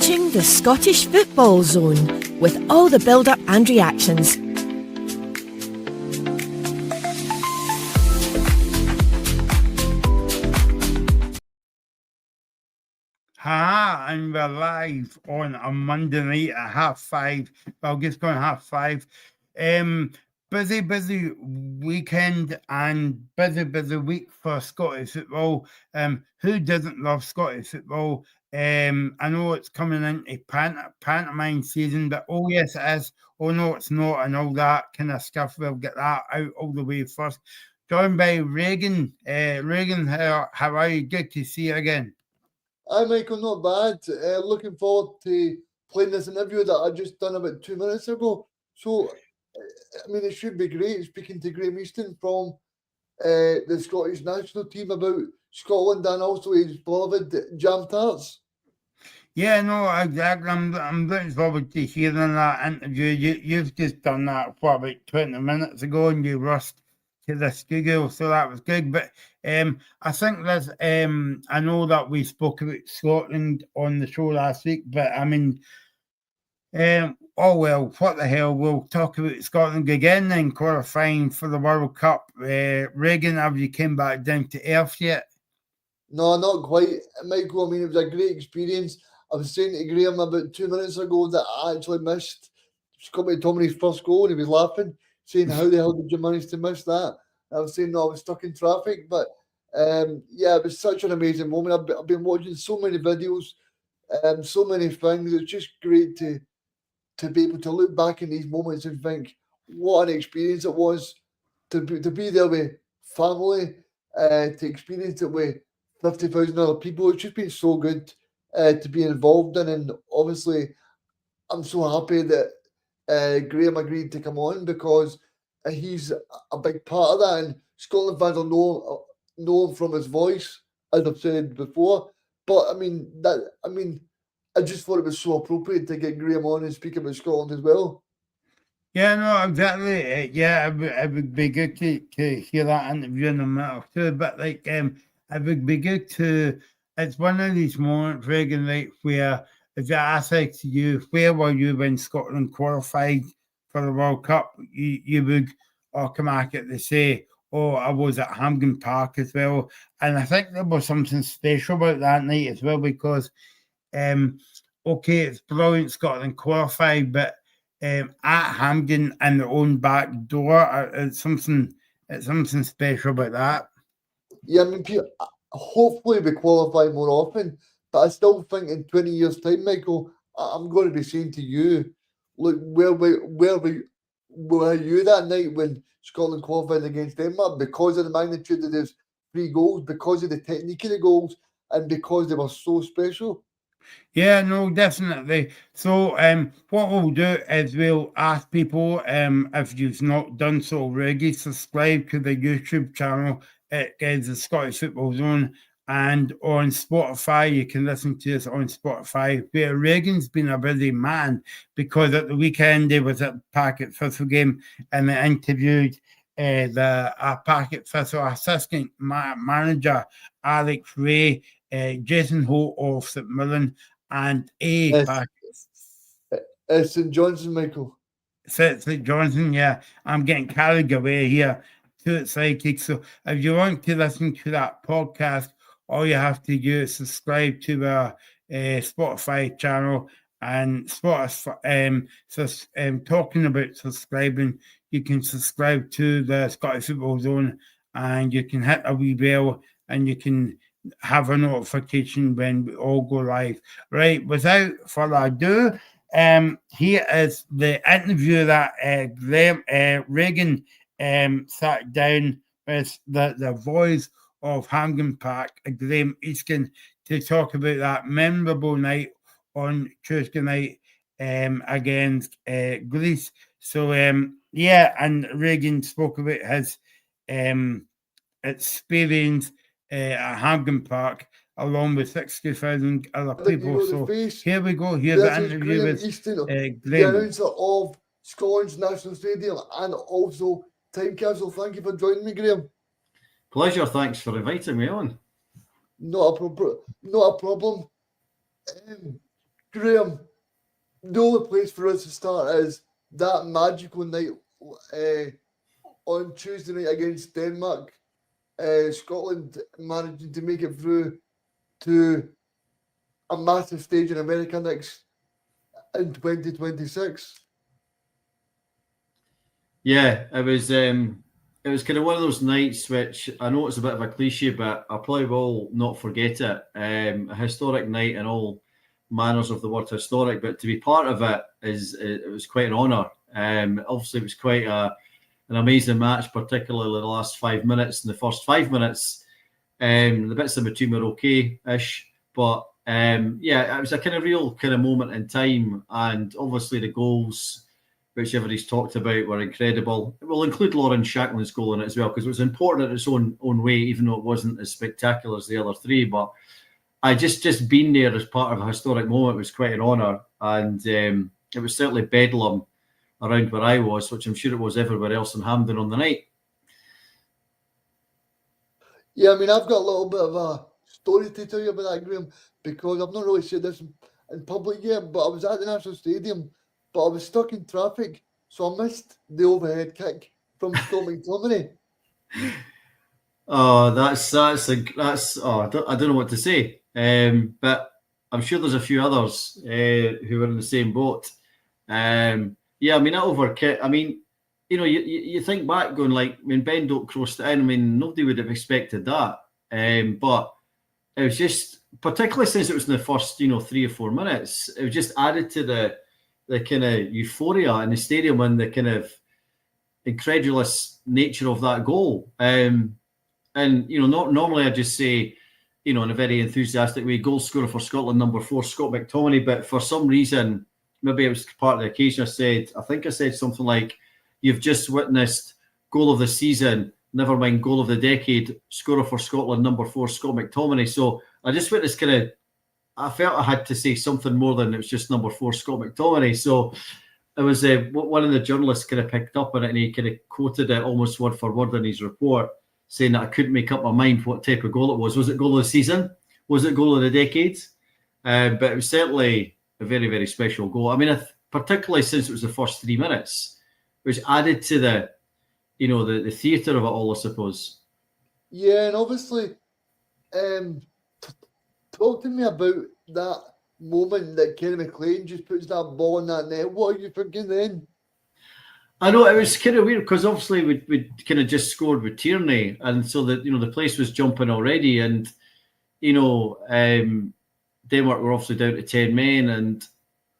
watching the Scottish Football Zone with all the build-up and reactions. Hi, and we're live on a Monday night at 5:30. Well, just going 5:30. Busy weekend and busy week for Scottish football. Who doesn't love Scottish football? I know it's coming into pantomime season, but oh yes it is. Oh no, it's not, and all that kind of stuff. We'll get that out all the way first. Joined by Reagan. Reagan, how are you? Good to see you again. Hi, Michael, not bad. Looking forward to playing this interview that I just done about 2 minutes ago. So, I mean, it should be great speaking to Graeme Easton from the Scottish national team about Scotland and also his beloved Jam Tarts. Yeah, no, exactly. I'm looking forward to hearing that interview. You've just done that for about 20 minutes ago, and you rushed to the studio, so that was good. But I think there's I know that we spoke about Scotland on the show last week, but I mean, oh well, what the hell? We'll talk about Scotland again then, qualifying for the World Cup. Reagan, have you came back down to earth yet? No, not quite, Michael. I mean, it was a great experience. I was saying to Graeme about 2 minutes ago that I actually missed Scott McTominay's first goal, and he was laughing, saying, "How the hell did you manage to miss that?" I was saying, "No, I was stuck in traffic." But yeah, it was such an amazing moment. I've been watching so many videos, so many things. It's just great to be able to look back in these moments and think what an experience it was to be there with family, to experience it with 50,000 other people. It's just been so good to be involved in, and obviously I'm so happy that Graeme agreed to come on because he's a big part of that, and Scotland fans will know him from his voice, as I've said before. But I just thought it was so appropriate to get Graeme on and speak about Scotland as well. Yeah, no, exactly. Yeah, it would be good to hear that interview in a minute or two. But like, it would be good to. It's one of these moments, Reagan, like where if I say to you, where were you when Scotland qualified for the World Cup? You would automatically say, "Oh, I was at Hampden Park as well." And I think there was something special about that night as well because, okay, it's brilliant Scotland qualified, but at Hampden and their own back door, it's something special about that. Yeah, I mean, hopefully we qualify more often, but I still think in 20 years' time, Michael, I'm going to be saying to you, look, where were you that night when Scotland qualified against Denmark because of the magnitude of those 3 goals, because of the technique of the goals, and because they were so special? Yeah, no, definitely. So, what we'll do is we'll ask people, if you've not done so already, subscribe to the YouTube channel. It is the Scottish Football Zone, and on Spotify, you can listen to us on Spotify. Where Reagan's been a busy man because at the weekend he was at Packet Thistle game and they interviewed the Packet Thistle assistant manager Alex Ray, Jason Holt of St Mirren, and St Johnson, Michael. St Johnson, yeah. I'm getting carried away here. Too excited. So if you want to listen to that podcast, all you have to do is subscribe to the Spotify channel. And Spotify, talking about subscribing, you can subscribe to the Scottish Football Zone, and you can hit a wee bell, and you can have a notification when we all go live. Right, without further ado, here is the interview that Reagan sat down with the voice of Hampden Park, Graeme Easton, to talk about that memorable night on Tuesday night against Greece. So, yeah, and Reagan spoke about his experience at Hampden Park, along with 60,000 other people. So here we go. Here's the interview with the announcer of Scotland's National Stadium and also Time Capsule. Thank you for joining me, Graeme. Pleasure. Thanks for inviting me on. Not a problem. Graham, the only place for us to start is that magical night on Tuesday night against Denmark. Scotland managing to make it through to a massive stage in America next in 2026. Yeah, it was kind of one of those nights which I know it's a bit of a cliche, but I probably will not forget it. A historic night in all manners of the word historic, but to be part of it was quite an honour. Obviously, it was quite an amazing match, particularly the last 5 minutes. In the first 5 minutes, the bits in between were okay-ish, but it was a kind of real kind of moment in time, and obviously the goals, which everybody's talked about, were incredible. We'll include Lauren Shacklin's goal in it as well, because it was important in its own way, even though it wasn't as spectacular as the other three. But I just being there as part of a historic moment was quite an honour, and it was certainly bedlam around where I was, which I'm sure it was everywhere else in Hampden on the night. Yeah, I mean, I've got a little bit of a story to tell you about that, Graham, because I've not really said this in public yet, but I was at the National Stadium, but I was stuck in traffic, so I missed the overhead kick from Scott McTominay. Oh, that's I don't know what to say. But I'm sure there's a few others who were in the same boat. Yeah, I mean, that overkick. I mean, you know, you think back, going like when Ben Doak crossed it in. I mean, nobody would have expected that. But it was just, particularly since it was in the first, 3 or 4 minutes, it was just added to the kind of euphoria in the stadium and the kind of incredulous nature of that goal. And not normally I just say, in a very enthusiastic way, goal scorer for Scotland, number 4, Scott McTominay. But for some reason, maybe it was part of the occasion, I think I said something like, "You've just witnessed goal of the season, never mind goal of the decade, scorer for Scotland, number 4, Scott McTominay." So I just witnessed I felt I had to say something more than it was just number 4, Scott McTominay. So it was one of the journalists kind of picked up on it, and he kind of quoted it almost word for word in his report, saying that I couldn't make up my mind what type of goal it was. Was it goal of the season? Was it goal of the decade? But it was certainly a very, very special goal. I mean, particularly since it was the first 3 minutes, which added to the theatre of it all, I suppose. Yeah, and obviously, talk to me about that moment that Kenny McLean just puts that ball in that net. What are you thinking then? I know, it was kind of weird because obviously we kind of just scored with Tierney, and so that the place was jumping already, and Denmark were obviously down to 10 men, and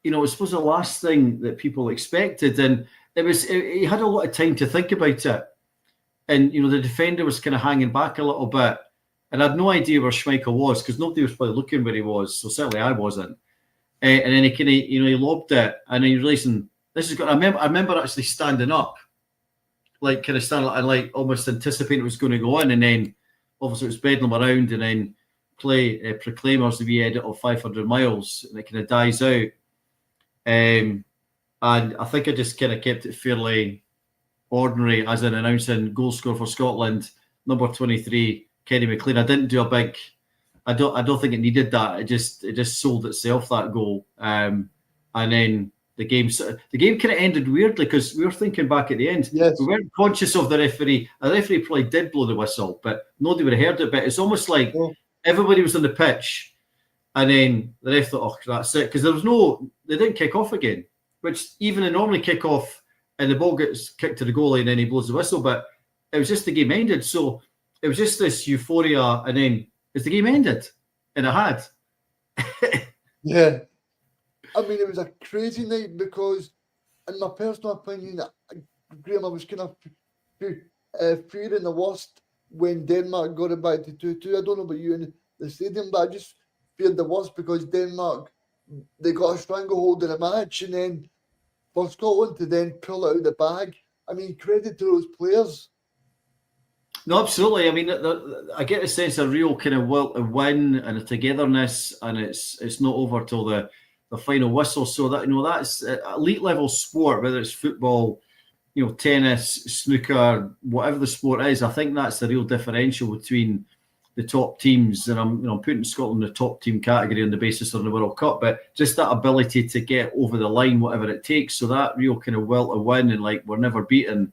I suppose the last thing that people expected, and he had a lot of time to think about it, and the defender was kind of hanging back a little bit, and I had no idea where Schmeichel was because nobody was probably looking where he was, so certainly I wasn't, and then he kind of he lobbed it, and then you realising this is good. I remember actually standing up, like kind of standing and like almost anticipating it was going to go in, and then obviously it was bedlam around, and then play Proclaimers, the wee edit of 500 miles, and it kind of dies out. And I think I just kind of kept it fairly ordinary, as in announcing goal scorer for Scotland, number 23, Kenny McLean. I didn't do a big. I don't think it needed that. It just sold itself, that goal. And then the game kind of ended weirdly because we were thinking back at the end. Yes. We weren't conscious of the referee. The referee probably did blow the whistle, but nobody would have heard it. But it's almost like everybody was on the pitch, and then the ref thought, "Oh, that's it," because they didn't kick off again. Which even they normally kick off, and the ball gets kicked to the goalie, and then he blows the whistle. But it was just the game ended, so it was just this euphoria, and then as the game ended, and it had. Yeah. I mean, it was a crazy night because, in my personal opinion, Graham, I was kind of fearing the worst when Denmark got it back to 2-2. I don't know about you in the stadium, but I just feared the worst because Denmark, they got a stranglehold in the match, and then for Scotland to then pull it out of the bag. I mean, credit to those players. No, absolutely. I mean, I get a sense of real kind of will to win and a togetherness, and it's not over till the final whistle. So that that's elite level sport, whether it's football, tennis, snooker, whatever the sport is. I think that's the real differential between the top teams, and I'm putting Scotland in the top team category on the basis of the World Cup, but just that ability to get over the line, whatever it takes. So that real kind of will to win and like we're never beaten,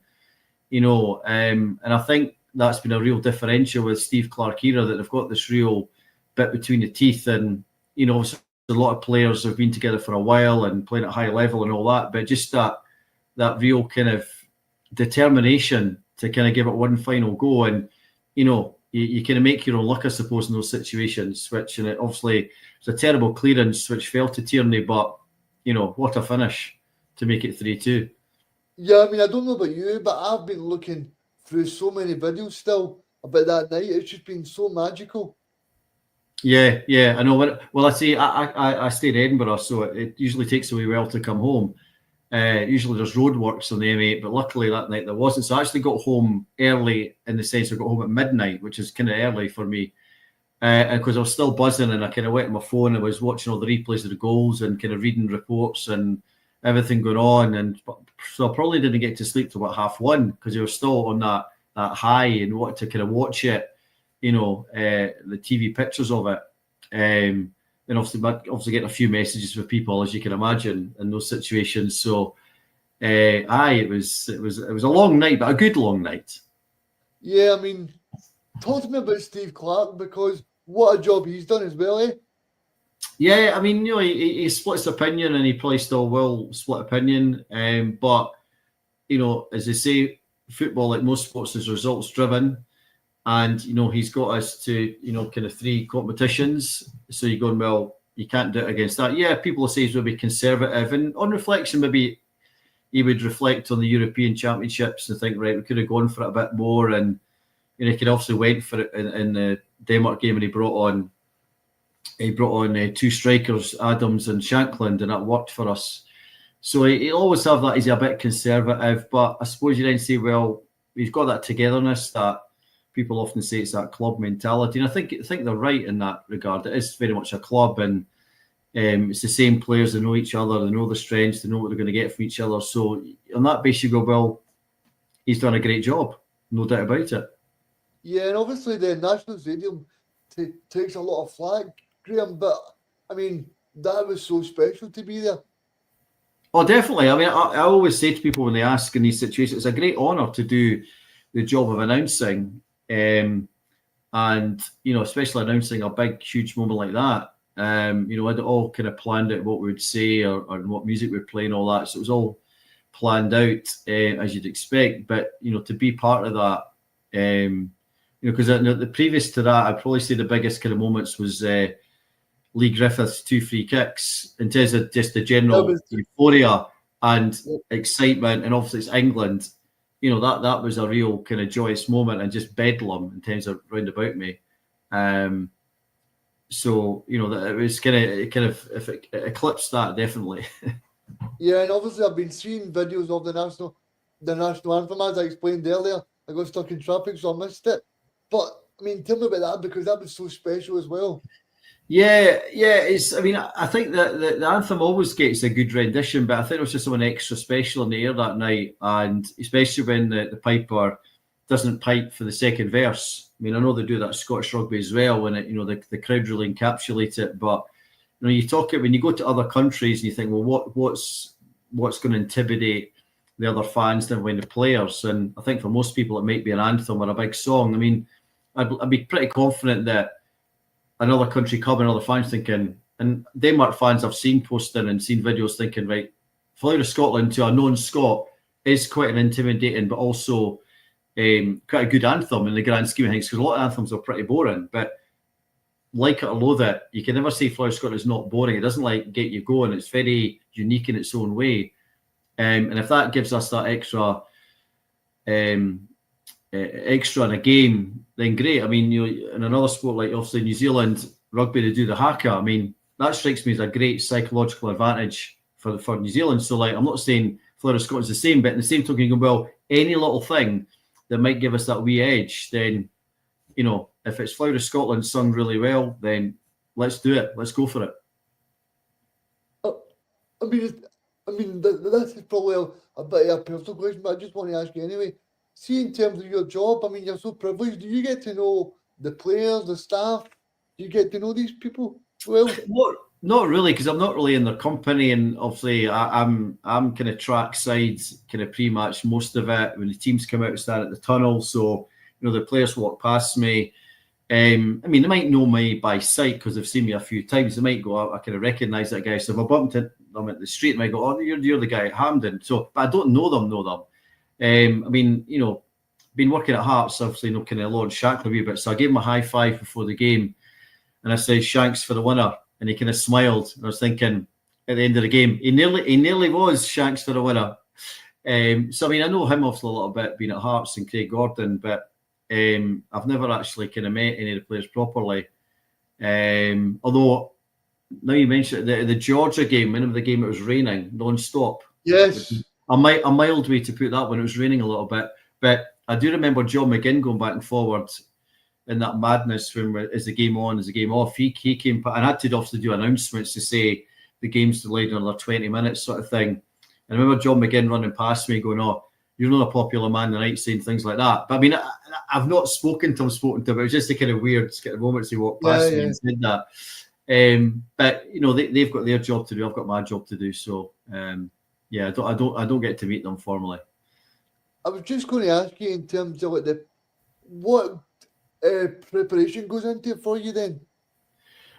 and I think that's been a real differential with Steve Clarke era, that they've got this real bit between the teeth, and obviously a lot of players have been together for a while and playing at a high level and all that, but just that real kind of determination to kind of give it one final go, and you kind of make your own luck, I suppose, in those situations. And it obviously it's a terrible clearance which fell to Tierney, but what a finish to make it 3-2. Yeah, I mean, I don't know about you, but I've been looking through so many videos still about that night. It's just been so magical. Yeah, I know. Well, I say I stay in Edinburgh, so it usually takes away well to come home. Usually there's roadworks on the M8, but luckily that night there wasn't. So I actually got home early, in the sense I got home at midnight, which is kind of early for me. And because I was still buzzing, and I kind of went on my phone, I was watching all the replays of the goals and kind of reading reports and everything going on. And so I probably didn't get to sleep till about 1:30, because I was still on that high and wanted to kind of watch it, the TV pictures of it. And obviously getting a few messages from people, as you can imagine, in those situations. So, it was a long night, but a good long night. Yeah, I mean, talk to me about Steve Clarke, because what a job he's done as well, eh? Yeah, I mean, he splits opinion, and he probably still will split opinion. But as they say, football, like most sports, is results driven. And, he's got us to, kind of 3 competitions. So you're going, well, you can't do it against that. Yeah, people will say he's maybe conservative. And on reflection, maybe he would reflect on the European Championships and think, right, we could have gone for it a bit more. And, he could obviously went for it in the Denmark game, and he brought on 2 strikers, Adams and Shankland, and that worked for us. So he'll always have that. He's a bit conservative. But I suppose you then say, well, he's got that togetherness that people often say it's that club mentality, and I think they're right in that regard. It is very much a club, and it's the same players. They know each other, they know the strengths, they know what they're going to get from each other. So on that basis, you go, well, he's done a great job, no doubt about it. Yeah, and obviously the National Stadium takes a lot of flack, Graeme, but I mean, that was so special to be there. Oh, definitely. I mean, I always say to people when they ask in these situations, it's a great honour to do the job of announcing. And especially announcing a big, huge moment like that. I'd all kind of planned out what we would say or what music we'd play and all that. So it was all planned out as you'd expect. But to be part of that, because the previous to that, I'd probably say the biggest kind of moments was Lee Griffith's 2 free kicks, in terms of just the general euphoria and excitement, and obviously it's England. That was a real kind of joyous moment, and just bedlam in terms of round about me. So that it was kind of if it eclipsed that, definitely. Yeah, and obviously I've been seeing videos of the national anthem, as I explained earlier. I got stuck in traffic, so I missed it. But I mean, tell me about that, because that was so special as well. Yeah. It's. I mean, I think that the anthem always gets a good rendition, but I think it was just something extra special in the air that night, and especially when the piper doesn't pipe for the second verse. I mean, I know they do that Scottish rugby as well, when it, the crowd really encapsulate it. But you talk it when you go to other countries and you think, well, what's going to intimidate the other fans than when the players? And I think for most people it might be an anthem or a big song. I mean, I'd be pretty confident that another country coming, other fans thinking, and Denmark fans I've seen posting and seen videos thinking, right, Flower of Scotland to a non-Scot is quite an intimidating, but also quite a good anthem in the grand scheme of things, because a lot of anthems are pretty boring. But like it or loathe it, you can never say Flower of Scotland is not boring. It doesn't get you going. It's very unique in its own way. And if that gives us that extra in a game, then great. I mean, in another sport like obviously New Zealand rugby, they do the haka. I mean, that strikes me as a great psychological advantage for New Zealand. So I'm not saying Flower of Scotland's the same, but in the same token, you go, well, any little thing that might give us that wee edge, then if it's Flower of Scotland sung really well, then let's do it. Let's go for it. I mean, this is probably a bit of a personal question, but I just want to ask you anyway. See, in terms of your job, I mean, you're so privileged. Do you get to know the players, the staff? Do you get to know these people well? Not really, because I'm not really in their company, and obviously I'm kind of track side, kind of pre-match most of it. When the teams come out and stand at the tunnel, so the players walk past me. I mean, they might know me by sight because they've seen me a few times. They might go, I kind of recognise that guy. So if I bump into them at the street, they might go, "Oh, you're the guy at Hampden." So, but I don't know them. I mean, been working at Hearts, obviously, kind of launch Shankly a wee bit. So I gave him a high five before the game, and I said, "Shanks for the winner." And he kind of smiled. And I was thinking at the end of the game, he nearly was Shanks for the winner. So I mean, I know him obviously a little bit, being at Hearts and Craig Gordon, but I've never actually kind of met any of the players properly. Although now you mentioned the Georgia game, whenever the game it was raining non-stop. Yes. A mild way to put that when it was raining a little bit. But I do remember John McGinn going back and forward in that madness when is the game on, is the game off. He came and had to obviously do announcements to say the game's delayed another 20 minutes sort of thing. And I remember John McGinn running past me going, "Oh, you're not a popular man tonight," saying things like that. But I mean, I've not spoken to him, but it was just a kind of weird moments he walked past me and said that. But they've got their job to do. I've got my job to do. So I don't get to meet them formally. I was just going to ask you in terms of what preparation goes into it for you then?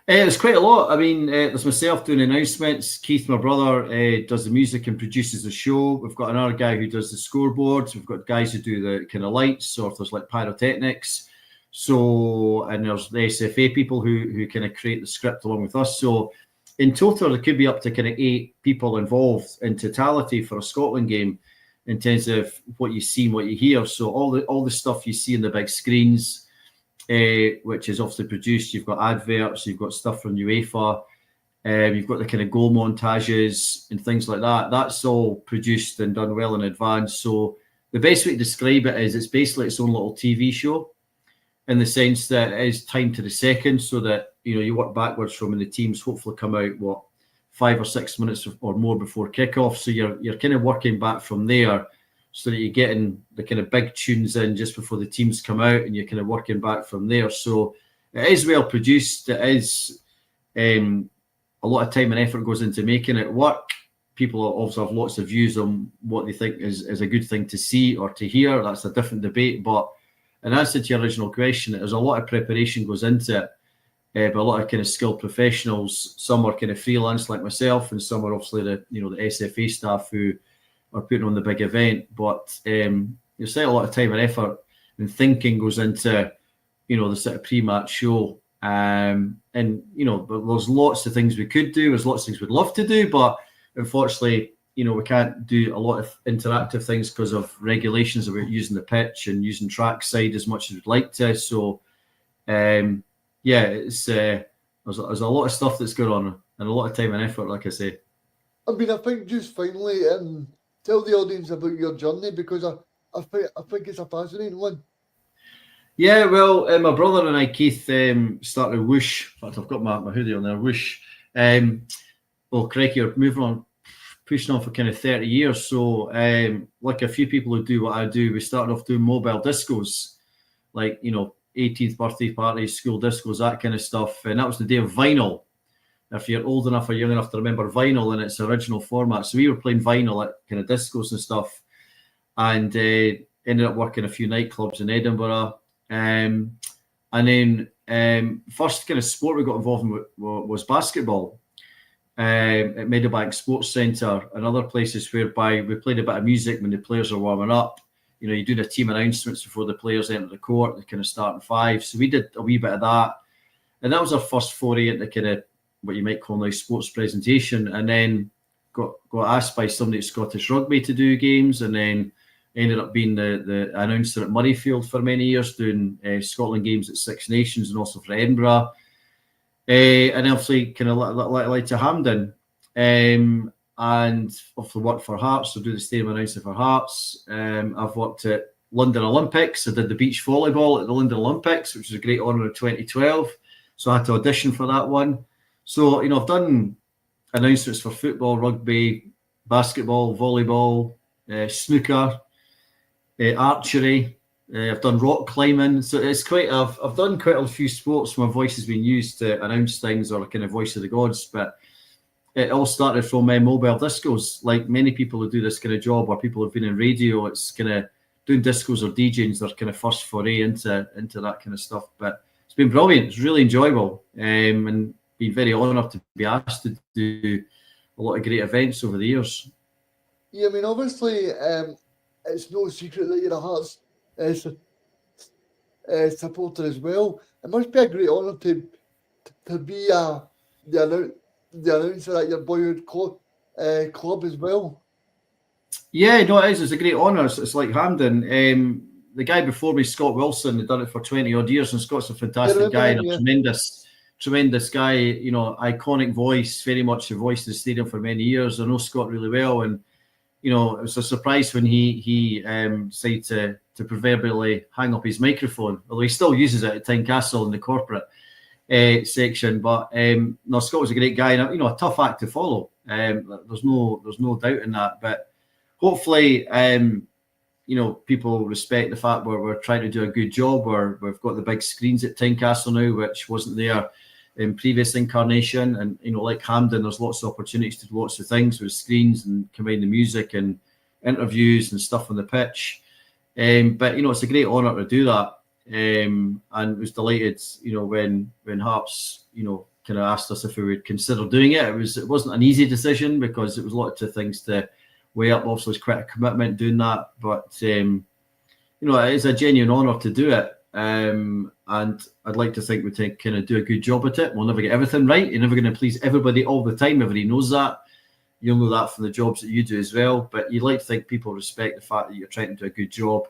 It's quite a lot. I mean, there's myself doing announcements. Keith, my brother, does the music and produces the show. We've got another guy who does the scoreboards. We've got guys who do the kind of lights, or if there's like pyrotechnics. So, and there's the SFA people who kind of create the script along with us. So, in total, there could be up to kind of 8 people involved in totality for a Scotland game in terms of what you see and what you hear. So, all the stuff you see in the big screens, which is obviously produced. You've got adverts, you've got stuff from UEFA, you've got the kind of goal montages and things like that. That's all produced and done well in advance. So the best way to describe it is it's basically its own little TV show, in the sense that it is timed to the second, so that you work backwards from when the teams hopefully come out 5 or 6 minutes or more before kickoff. So you're kind of working back from there, so that you're getting the kind of big tunes in just before the teams come out, and you're kind of working back from there. So it is well produced. It is a lot of time and effort goes into making it work. People also have lots of views on what they think is a good thing to see or to hear. That's a different debate. But in answer to your original question, there's a lot of preparation goes into it, but a lot of kind of skilled professionals. Some are kind of freelance like myself, and some are obviously the SFA staff who are putting on the big event. But you say a lot of time and effort and thinking goes into the sort of pre-match show, and there's lots of things we could do, there's lots of things we'd love to do, but unfortunately we can't do a lot of interactive things because of regulations about using the pitch and using trackside as much as we'd like to. So it's there's a lot of stuff that's going on, and a lot of time and effort, like I say. I mean, I think just finally, tell the audience about your journey, because I think it's a fascinating one. Yeah, well, my brother and I, Keith, started Whoosh. In fact, I've got my hoodie on there, Whoosh. Crikey, we're pushing on for kind of 30 years. So, like a few people who do what I do, we started off doing mobile discos, like, 18th birthday parties, school discos, that kind of stuff. And that was the day of vinyl. If you're old enough or young enough to remember vinyl in its original format. So we were playing vinyl at kind of discos and stuff, and ended up working a few nightclubs in Edinburgh. And then first kind of sport we got involved in was basketball at Meadowbank Sports Centre and other places, whereby we played a bit of music when the players are warming up. You do the team announcements before the players enter the court, the kind of starting 5. So we did a wee bit of that. And that was our first foray into kind of what you might call now sports presentation, and then got asked by somebody at Scottish Rugby to do games, and then ended up being the announcer at Murrayfield for many years, doing Scotland games at Six Nations and also for Edinburgh, and obviously kind of like to Hampden, and obviously worked for Hearts, so do the stadium announcing for Hearts. I've worked at London Olympics. I did the beach volleyball at the London Olympics, which was a great honour in 2012, so I had to audition for that one. So, I've done announcements for football, rugby, basketball, volleyball, snooker, archery, I've done rock climbing, so it's quite. I've done quite a few sports where my voice has been used to announce things or a kind of voice of the gods. But it all started from mobile discos. Like many people who do this kind of job, or people who've been in radio, it's kind of doing discos or DJing. Their kind of first foray into that kind of stuff. But it's been brilliant. It's really enjoyable, and been very honoured to be asked to do a lot of great events over the years. Yeah, I mean, obviously, it's no secret that you're a Hearts supporter as well. It must be a great honour to be the announcer at your boyhood club as well. Yeah, no, it is. It's a great honour. It's like Hampden. The guy before me, Scott Wilson, had done it for 20 odd years, and Scott's a fantastic guy and a tremendous guy. You know, iconic voice, very much the voice of the stadium for many years. I know Scott really well, and you know, it was a surprise when he decided to proverbially hang up his microphone, although he still uses it at Tynecastle in the corporate section. But no, Scott was a great guy, and you know, a tough act to follow. There's no doubt in that. But hopefully, you know, people respect the fact we're trying to do a good job. We've got the big screens at Tynecastle now, which wasn't there in previous incarnation. And you know, like Hampden, there's lots of opportunities to do lots of things with screens and combine the music and interviews and stuff on the pitch. But you know, it's a great honour to do that. And was delighted, you know, when Hearts, you know, kind of asked us if we would consider doing it. It wasn't an easy decision because it was a lot of things to weigh up. Obviously, it's quite a commitment doing that, but you know, it is a genuine honour to do it. And I'd like to think we kind of do a good job at it. We'll never get everything right. You're never going to please everybody all the time. Everybody knows that. You'll know that from the jobs that you do as well. But you'd like to think people respect the fact that you're trying to do a good job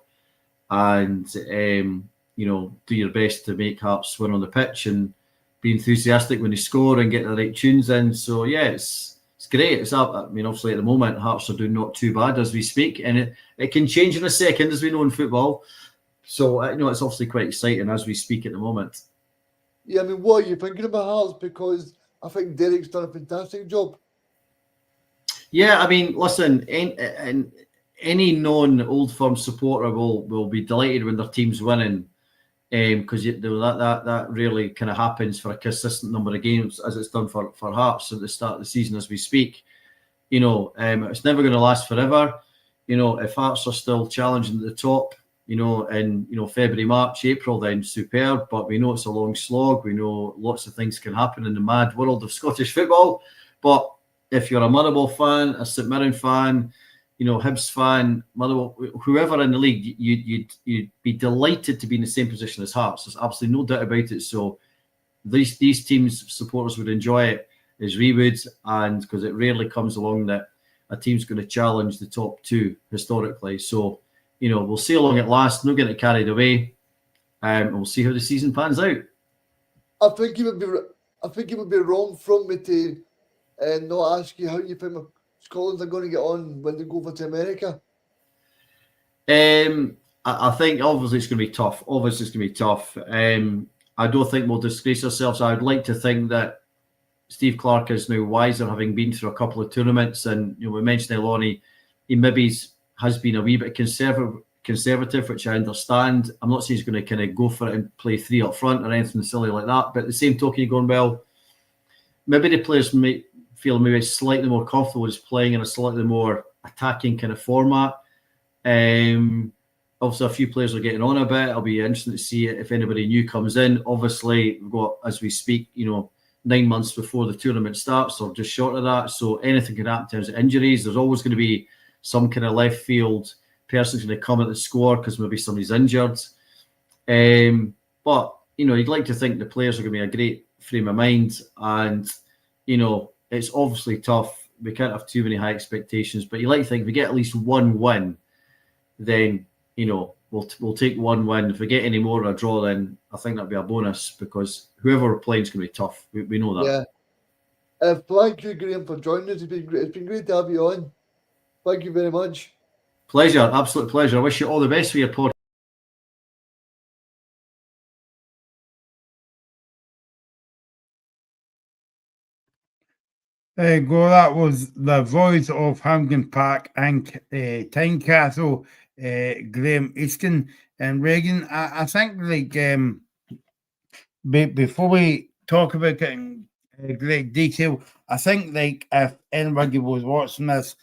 and you know, do your best to make Hearts win on the pitch and be enthusiastic when they score and get the right tunes in. So yeah, it's great. I mean, obviously at the moment Hearts are doing not too bad as we speak, and it can change in a second, as we know in football. So you know, it's obviously quite exciting as we speak at the moment. Yeah, I mean, what are you thinking about Hearts? Because I think Derek's done a fantastic job. Yeah, I mean, listen, any non-Old Firm supporter will be delighted when their team's winning, because that really kind of happens for a consistent number of games, as it's done for Hearts at the start of the season as we speak. You know, it's never going to last forever. You know, if Hearts are still challenging at the top, you know, in February, March, April, then superb. But we know it's a long slog. We know lots of things can happen in the mad world of Scottish football. But if you're a Motherwell fan, a St Mirren fan, you know, Hibs fan, Motherwell, whoever in the league, you'd be delighted to be in the same position as Hearts. There's absolutely no doubt about it. So these teams' supporters would enjoy it as we would, and because it rarely comes along that a team's going to challenge the top two historically. So, you know, we'll see how long it lasts. No getting carried away, and we'll see how the season pans out. I think it would be wrong from me to not ask you how you think Scotland are going to get on when they go over to America. I think obviously it's going to be tough. I don't think we'll disgrace ourselves. I would like to think that Steve Clarke is now wiser, having been through a couple of tournaments, and you know, we mentioned Eloni, he maybe has been a wee bit conservative, which I understand. I'm not saying he's going to kind of go for it and play three up front or anything silly like that, but at the same token, you're going, well, maybe the players might feel maybe slightly more comfortable just playing in a slightly more attacking kind of format. Obviously, a few players are getting on a bit. It'll be interesting to see if anybody new comes in. Obviously, we've got, as we speak, you know, 9 months before the tournament starts, or just short of that. So anything can happen in terms of injuries. There's always going to be some kind of left field person's going to come at the score because maybe somebody's injured. But, you know, you'd like to think the players are going to be in a great frame of mind. And, you know, it's obviously tough. We can't have too many high expectations. But you like to think if we get at least one win, then, you know, we'll take one win. If we get any more or a draw, then I think that'll be a bonus, because whoever we're playing is going to be tough. We know that. Yeah. Thank you, Graeme, for joining us. It's been great to have you on. Thank you very much. Pleasure, absolute pleasure. I wish you all the best for your podcast. There you go. That was the voice of Hampden Park and Tynecastle. Graeme Easton and Reagan. I think before we talk about it in great detail, I think if anybody was watching this,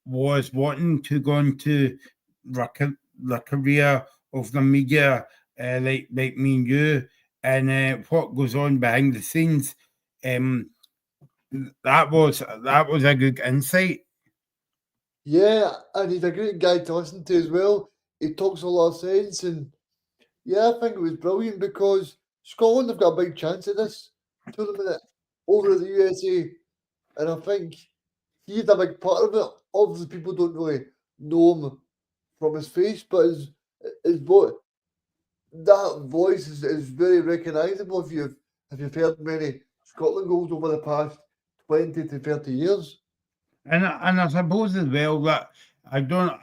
was wanting to go into the career of the media, like me and you, and what goes on behind the scenes, that was a good insight. Yeah, and he's a great guy to listen to as well. He talks a lot of sense, and yeah, I think it was brilliant because Scotland have got a big chance at this tournament over at the USA, and I think he's a big part of it. Obviously, people don't really know him from his face, but his that voice is very recognisable if you've heard many Scotland goals over the past 20 to 30 years. And I suppose as well that I don't.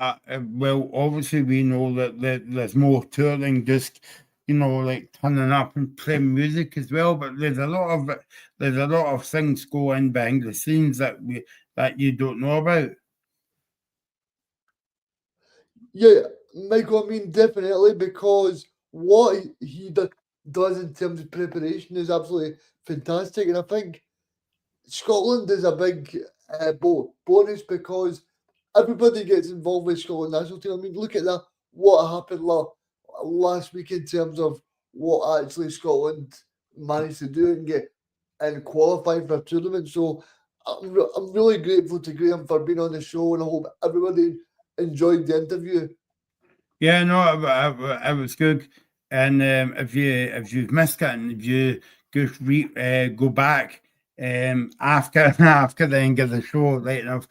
Well, obviously we know that there's more to it than just like turning up and playing music as well. But there's a lot of things going behind the scenes that you don't know about. Yeah, Michael, I mean, definitely, because what does in terms of preparation is absolutely fantastic. And I think Scotland is a big bonus because everybody gets involved with Scotland national team. I mean, look at that, what happened last week in terms of what actually Scotland managed to do and get and qualify for a tournament. So I'm really grateful to Graeme for being on the show, and I hope everybody enjoyed the interview. Yeah, no, it was good. And if you've missed it, and if you just go back after the end of the show, right enough.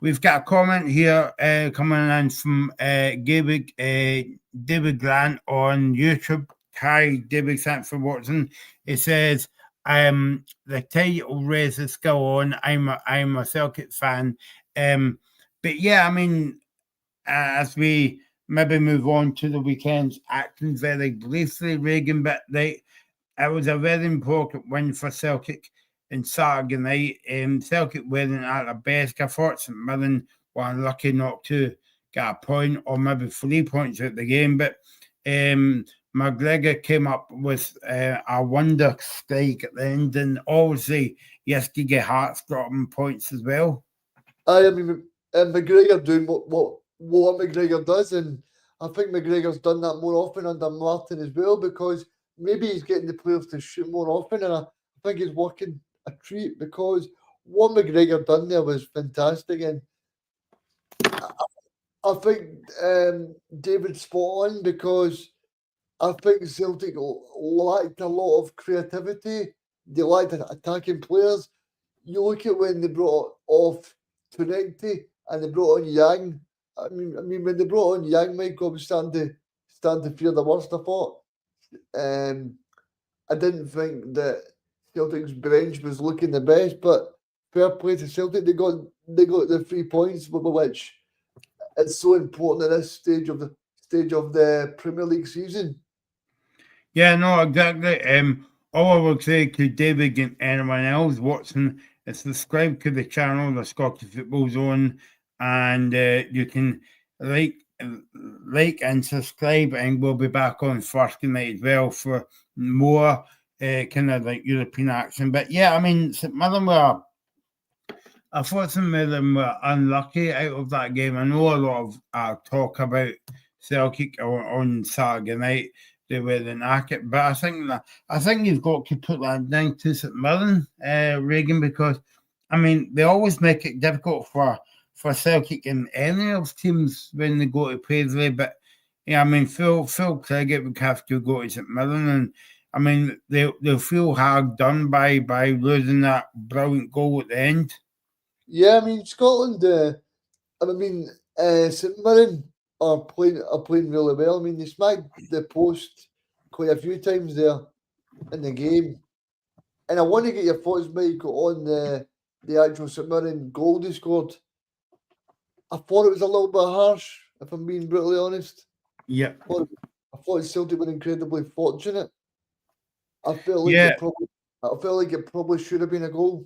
We've got a comment here coming in from David Grant on YouTube. Hi, David, thanks for watching. It says, the title race is still on. I'm a Celtic fan. But yeah, I mean, as we maybe move on to the weekend's action very briefly, Reagan, but it was a very important win for Celtic in Saturday night. Celtic weren't at their best. I thought St Mirren were unlucky not to get a point or maybe 3 points out the game, but McGregor came up with a wonder strike at the end, and obviously yesterday Hearts got him points as well. I mean, McGregor doing what McGregor does, and I think McGregor's done that more often under Martin as well, because maybe he's getting the players to shoot more often, and I think he's working a treat, because what McGregor done there was fantastic, and I think David's spot on, because I think Celtic lacked a lot of creativity. They lacked attacking players. You look at when they brought off Tunecti and they brought on Yang. I mean, when they brought on Yang, Michael was starting to fear the worst. I thought. I didn't think that Celtic's bench was looking the best, but fair play to Celtic. They got the 3 points, which is so important at this stage of the Premier League season. Yeah, no, exactly. All I would say to David and anyone else watching is subscribe to the channel, the Scottish Football Zone, and you can like and subscribe, and we'll be back on Thursday night as well for more kind of like European action. But yeah, I mean, St Mirren I thought St Mirren were unlucky out of that game. I know a lot of talk about Celtic on Saturday night. They were the knack, but I think you've got to put that down to St Mirren, Reagan, because I mean they always make it difficult for Celtic and any of teams when they go to play there. But yeah, I mean Phil Clegg would have to go to St Mirren, and I mean they'll feel hard done by losing that brilliant goal at the end. Yeah, I mean Scotland. St Mirren are playing really well. I mean, they smacked the post quite a few times there in the game. And I want to get your thoughts, Michael, on the actual St Mirren goal they scored. I thought it was a little bit harsh, if I'm being brutally honest. Yeah. I thought Celtic were incredibly fortunate. I felt like it probably should have been a goal.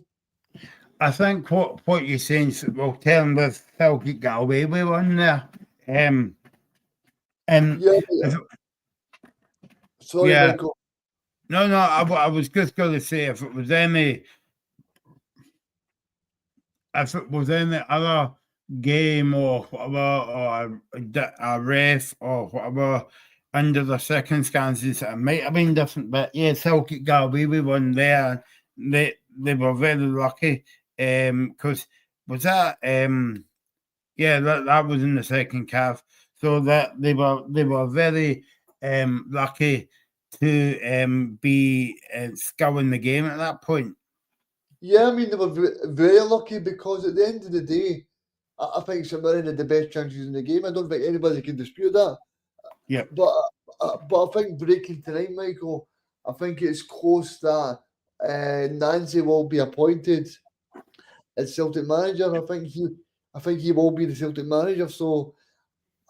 I think what you're saying, well, telling with Celtic got away with one there. And Yeah, sorry, yeah, Michael. no, I was just going to say if it was any other game or whatever, or a ref or whatever, under the circumstances, it might have been different. But yeah, Celtic got away with one there. They were very lucky because was that yeah, that was in the second half. So that they were very lucky to be sculling the game at that point. Yeah, I mean, they were very lucky because at the end of the day, I think St Mirren had the best chances in the game. I don't think anybody can dispute that. Yeah. But I think breaking tonight, Michael, I think it's close that Nancy will be appointed as Celtic manager. I think he will be the Celtic manager. So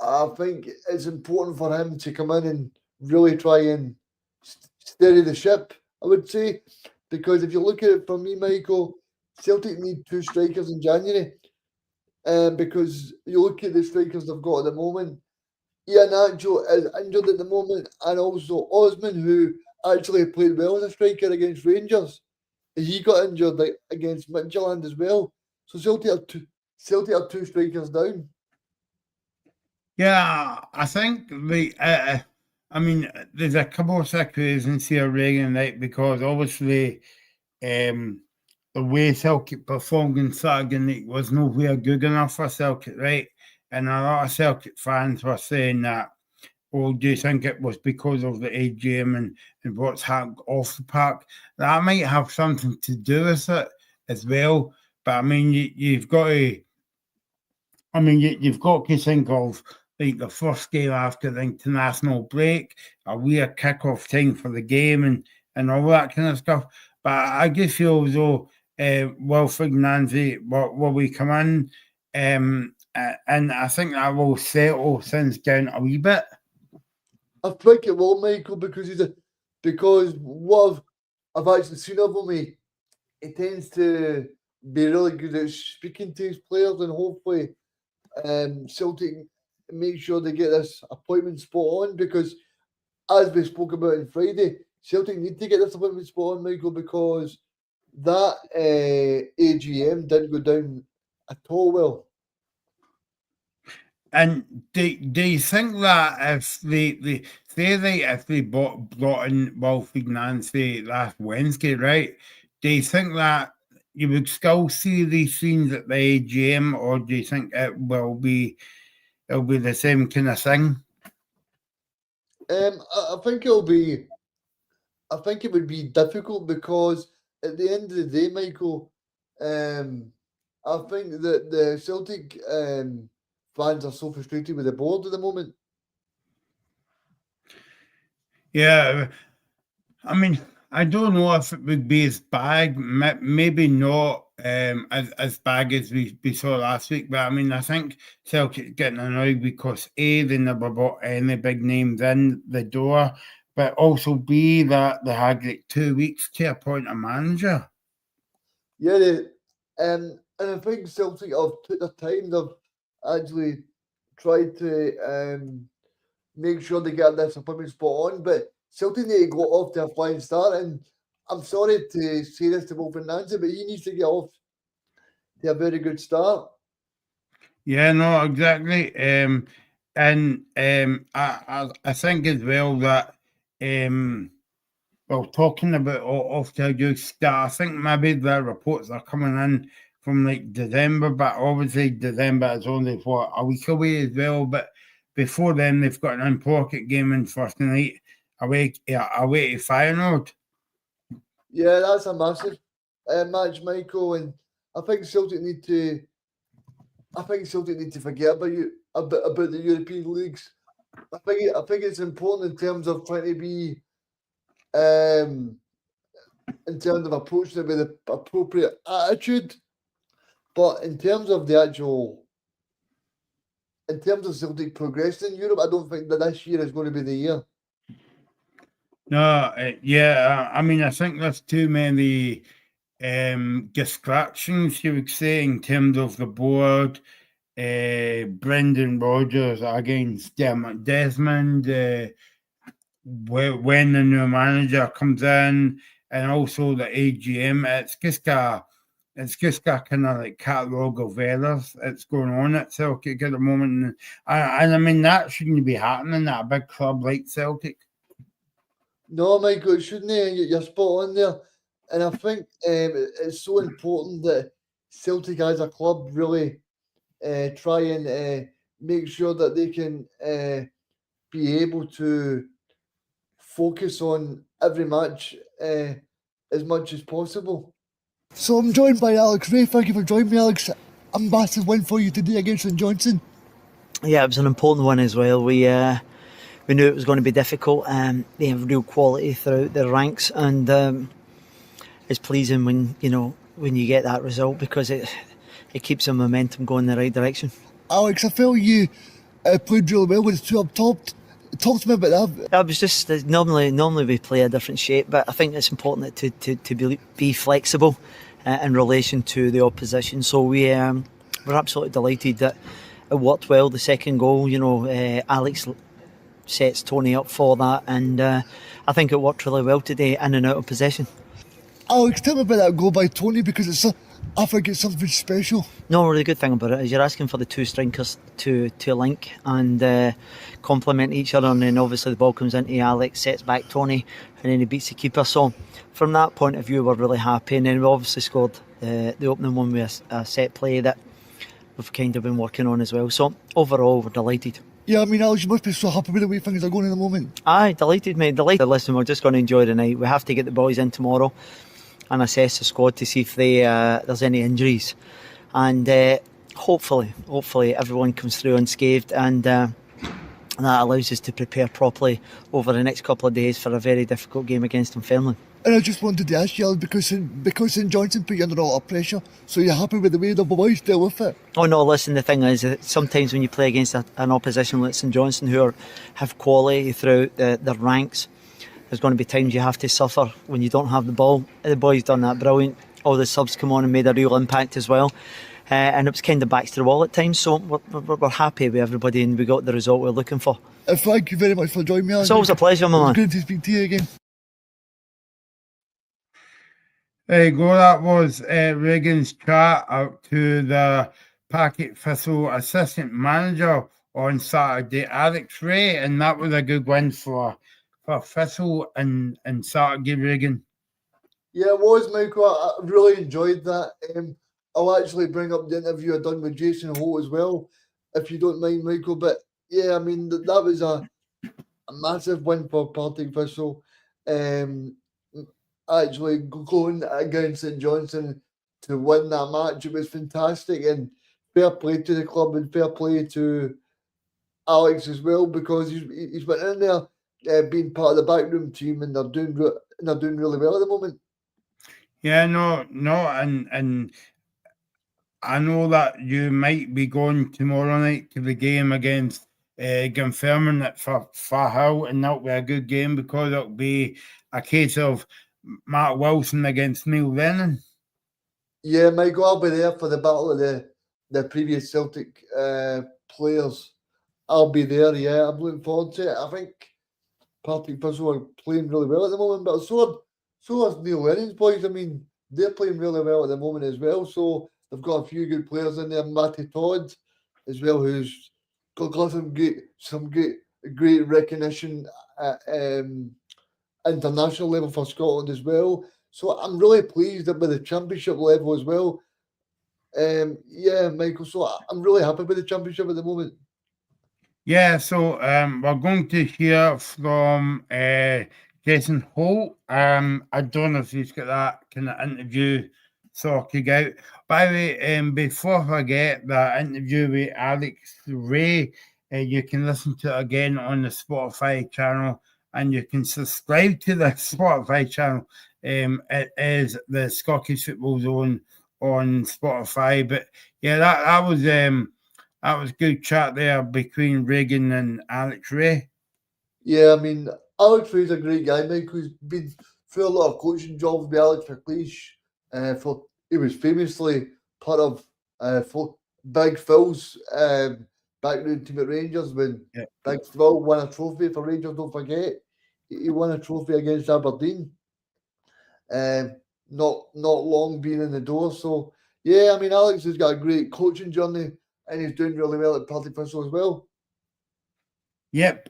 I think it's important for him to come in and really try and steady the ship, I would say. Because if you look at it from me, Michael, Celtic need 2 strikers in January. Because you look at the strikers they've got at the moment, Ian Nacho is injured at the moment, and also Osman, who actually played well as a striker against Rangers, he got injured against Midtjylland as well. So Celtic are 2 strikers down. Yeah, I think I mean, there's a couple of situations here, Reagan, right? Because obviously, the way Celtic performed in Saturday night was nowhere good enough for Celtic, right? And a lot of Celtic fans were saying that, oh, do you think it was because of the AGM and what's happened off the park? That might have something to do with it as well. But I mean, you've got to. I mean, you've got to think of like the first game after the international break, a weird kick-off time for the game and all that kind of stuff. But I just feel as though Wilfred Nancy will we come in, and I think that will settle things down a wee bit. I think it will, Michael, because what I've actually seen of him, he tends to be really good at speaking to his players, and hopefully Celtic make sure they get this appointment spot on, because as we spoke about on Friday, Celtic need to get this appointment spot on, Michael, because that AGM didn't go down at all well. And do you think that if they brought in Wilfried Nancy last Wednesday, right? Do you think that you would still see these scenes at the AGM, or do you think it'll be the same kind of thing? I think I think it would be difficult because at the end of the day, Michael, I think that the Celtic fans are so frustrated with the board at the moment. Yeah, I mean, I don't know if it would be as bad, maybe not as bad as we saw last week, but I mean, I think Celtic getting annoyed because A, they never brought any big names in the door, but also B, that they had like 2 weeks to appoint a manager. Yeah, and I think Celtic have took their time. They've actually tried to make sure they get this appointment spot on, but Celtic need to go off to a flying start. And I'm sorry to say this to Wilfred Nancy, but he needs to get off to a very good start. Yeah, no, exactly. I think as well that well, talking about off to a good start, I think maybe the reports are coming in from like December, but obviously December is only what, a week away as well. But before then, they've got an important game in first night away to Feyenoord. Yeah, that's a massive match, Michael, and I think Celtic need to. I think Celtic need to forget about the European leagues. I think it's important in terms of trying to be, in terms of approaching it with the appropriate attitude, but in terms of in terms of Celtic progressing in Europe, I don't think that this year is going to be the year. No, I mean, I think there's too many distractions, you would say, in terms of the board, Brendan Rodgers against Dermot Desmond, when the new manager comes in, and also the AGM. It's just a kind of like catalogue of errors that's going on at Celtic at the moment, and I mean that shouldn't be happening at a big club like Celtic. No, Michael, it shouldn't. You're spot on there. And I think it's so important that Celtic as a club really try and make sure that they can be able to focus on every match as much as possible. So I'm joined by Alex Ray. Thank you for joining me, Alex. A massive win for you today against St Johnstone. Yeah, it was an important one as well. We knew it was going to be difficult. They have real quality throughout their ranks, and it's pleasing when you get that result, because it keeps the momentum going in the right direction. Alex, I felt you played really well with the two up top. Talk to me about that. That was just normally we play a different shape, but I think it's important to be flexible in relation to the opposition. So we're absolutely delighted that it worked well. The second goal, Alex sets Tony up for that, and I think it worked really well today, in and out of possession. Alex, tell me about that goal by Tony, because I think it's something special. No, the good thing about it is you're asking for the two strikers to link and complement each other, and then obviously the ball comes into Alex, sets back Tony, and then he beats the keeper. So from that point of view, we're really happy, and then we obviously scored the opening one with a set play that we've kind of been working on as well. So overall, we're delighted. Yeah, I mean, Alex, you must be so happy with the way things are going in the moment. Aye, delighted, mate, delighted. Listen, we're just going to enjoy the night. We have to get the boys in tomorrow and assess the squad to see if there's any injuries, and hopefully everyone comes through unscathed, and that allows us to prepare properly over the next couple of days for a very difficult game against Dunfermline. And I just wanted to ask you, because St Johnstone put you under a lot of pressure, so you're happy with the way the boys deal with it? Oh no, listen, the thing is that sometimes when you play against an opposition like St Johnstone, who have quality throughout their ranks, there's going to be times you have to suffer when you don't have the ball. The boys done that brilliant. All the subs come on and made a real impact as well. And it was kind of backs to the wall at times. So we're happy with everybody, and we got the result we're looking for. Thank you very much for joining me. It's always a pleasure, my man. It's good to speak to you again. There you go. That was Regan's chat out to the Packet Thistle assistant manager on Saturday, Alex Ray, and that was a good win for Thistle and Saturday, Regan. Yeah, it was, Michael. I really enjoyed that. I'll actually bring up the interview I done with Jason Holt as well, if you don't mind, Michael. But yeah, I mean, that was a massive win for Partick Thistle. Actually going against St Johnstone to win that match, it was fantastic, and fair play to the club and fair play to Alex as well, because he's been in there being part of the backroom team, and they're doing really well at the moment. Yeah, no, and I know that you might be going tomorrow night to the game against Dunfermline at Farhill, and that'll be a good game, because it'll be a case of Matt Wilson against Neil Lennon. Yeah, Michael, I'll be there for the battle of the previous Celtic players. I'll be there, yeah. I'm looking forward to it. I think Partick Thistle are playing really well at the moment, but so are Neil Lennon's boys. I mean, they're playing really well at the moment as well. So they've got a few good players in there. Matty Todd as well, who's got some great recognition at international level for Scotland as well. So I'm really pleased with the championship level as well. Yeah, Michael. So I'm really happy with the championship at the moment. Yeah, so we're going to hear from Jason Holt. I don't know if he's got that kind of interview sorted out. By the way, before I forget, the interview with Alex Ray, you can listen to it again on the Spotify channel, and you can subscribe to the Spotify channel. It is the Scottish Football Zone on Spotify. But yeah, that was good chat there between Regan and Alex Ray. Yeah, I mean, Alex Ray's a great guy, Mike, who's been through a lot of coaching jobs with Alex McLeish. He was famously part of Big Phil's background team at Rangers when Big Phil won a trophy for Rangers. Don't forget, he won a trophy against Aberdeen. Not long being in the door. So yeah, I mean, Alex has got a great coaching journey and he's doing really well at Partick Thistle as well. Yep.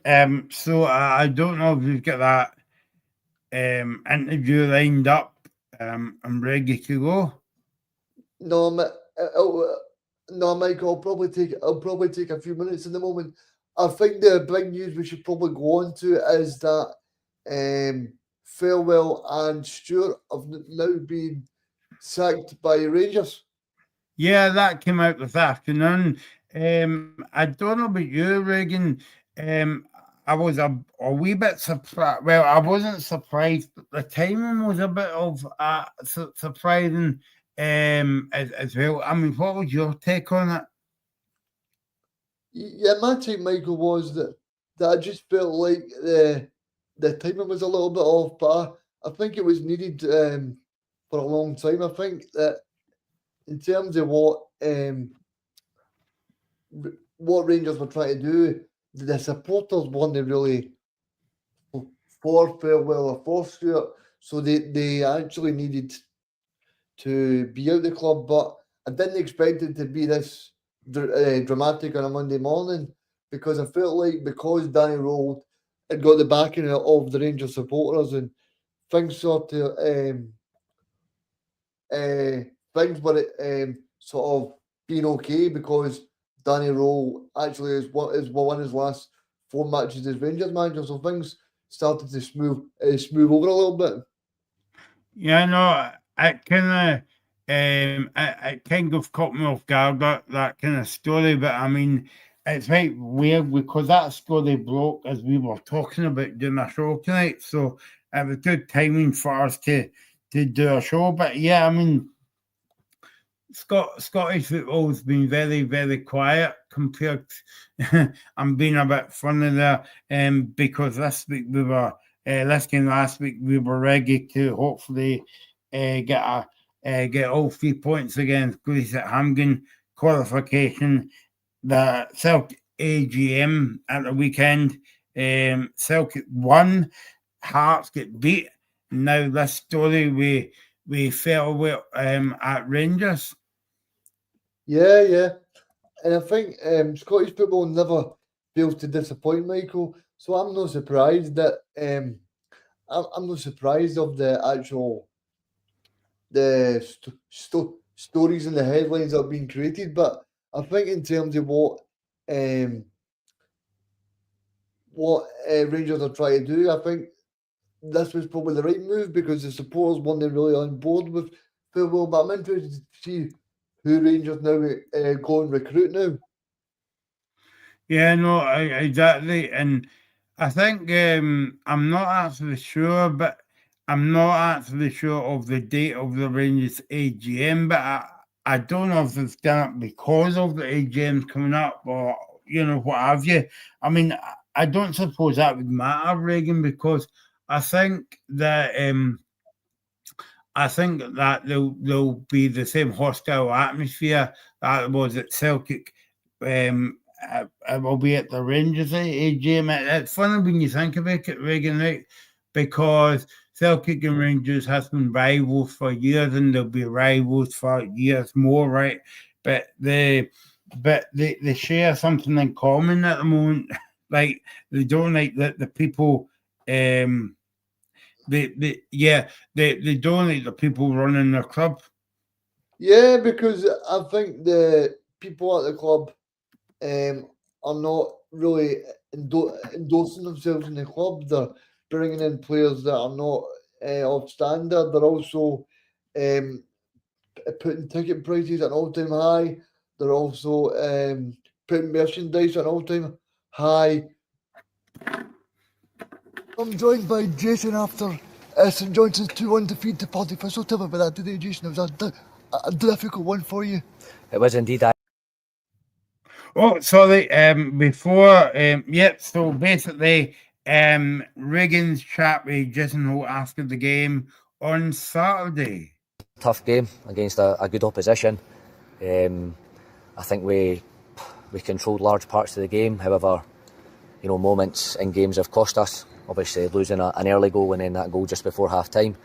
So I don't know if we've got that interview lined up. I'm ready to go. No, Mike. I'll probably take a few minutes in the moment. I think the big news we should probably go on to is that Farewell and Stewart have now been sacked by Rangers. Yeah, that came out this afternoon. I don't know about you, Regan. I was a wee bit surprised. Well, I wasn't surprised, but the timing was a bit of surprising as well. I mean, what was your take on it? Yeah, my take, Michael, was that I just felt like the timing was a little bit off, but I think it was needed for a long time. I think that in terms of what Rangers were trying to do, the supporters weren't really for Farewell or for Stewart, so they actually needed to be out the club. But I didn't expect it to be this dramatic on a Monday morning, because I felt like because Danny Rold had got the backing of the Rangers supporters and things sort of things were sort of being okay, because Danny Rowe actually is won his last 4 matches as Rangers manager, so things started to smooth over a little bit. Yeah, no, it kind of it kind of caught me off guard, that kind of story. But I mean, it's right weird because that story broke as we were talking about doing a show tonight, so it was good timing for us to do a show. But yeah, I mean, Scottish football's been very, very quiet compared to, I'm being a bit funny there, because this week we were last week we were ready to hopefully get all 3 points against Greece at Hamden, qualification, the Celtic AGM at the weekend. Celtic won, Hearts get beat. Now this story we fell with at Rangers. Yeah. And I think Scottish football never fails to disappoint, Michael. So I'm not surprised that I'm not surprised of the actual stories and the headlines that have been created. But I think in terms of what Rangers are trying to do, I think this was probably the right move, because the supporters weren't really on board with football. But I'm interested to see who Rangers now go and recruit now. Yeah, no, exactly. And I think I'm not actually sure, but I'm not actually sure of the date of the Rangers AGM, but I don't know if it's done it because of the AGM coming up, or, what have you. I mean, I don't suppose that would matter, Regan, because I think that there'll be the same hostile atmosphere that was at Celtic. It will be at the Rangers AGM. It's funny when you think about it, Regan, right? Because Celtic and Rangers has been rivals for years, and they'll be rivals for years more, right? But they share something in common at the moment. Like, they don't like that the people they don't like the people running their club. Yeah, because I think the people at the club are not really endorsing themselves in the club. They're bringing in players that are not of standard. They're also putting ticket prices at an all-time high. They're also putting merchandise at an all-time high. I'm joined by Jason after St Johnstone's 2-1 defeat to Partick Thistle. Tell me about that today, Jason. It was a difficult one for you. It was indeed. Oh, sorry. Before, so basically, Regan's chat with Jason Holt after the game on Saturday. Tough game against a good opposition. I think we controlled large parts of the game. However, moments in games have cost us. Obviously, losing an early goal and then that goal just before half-time.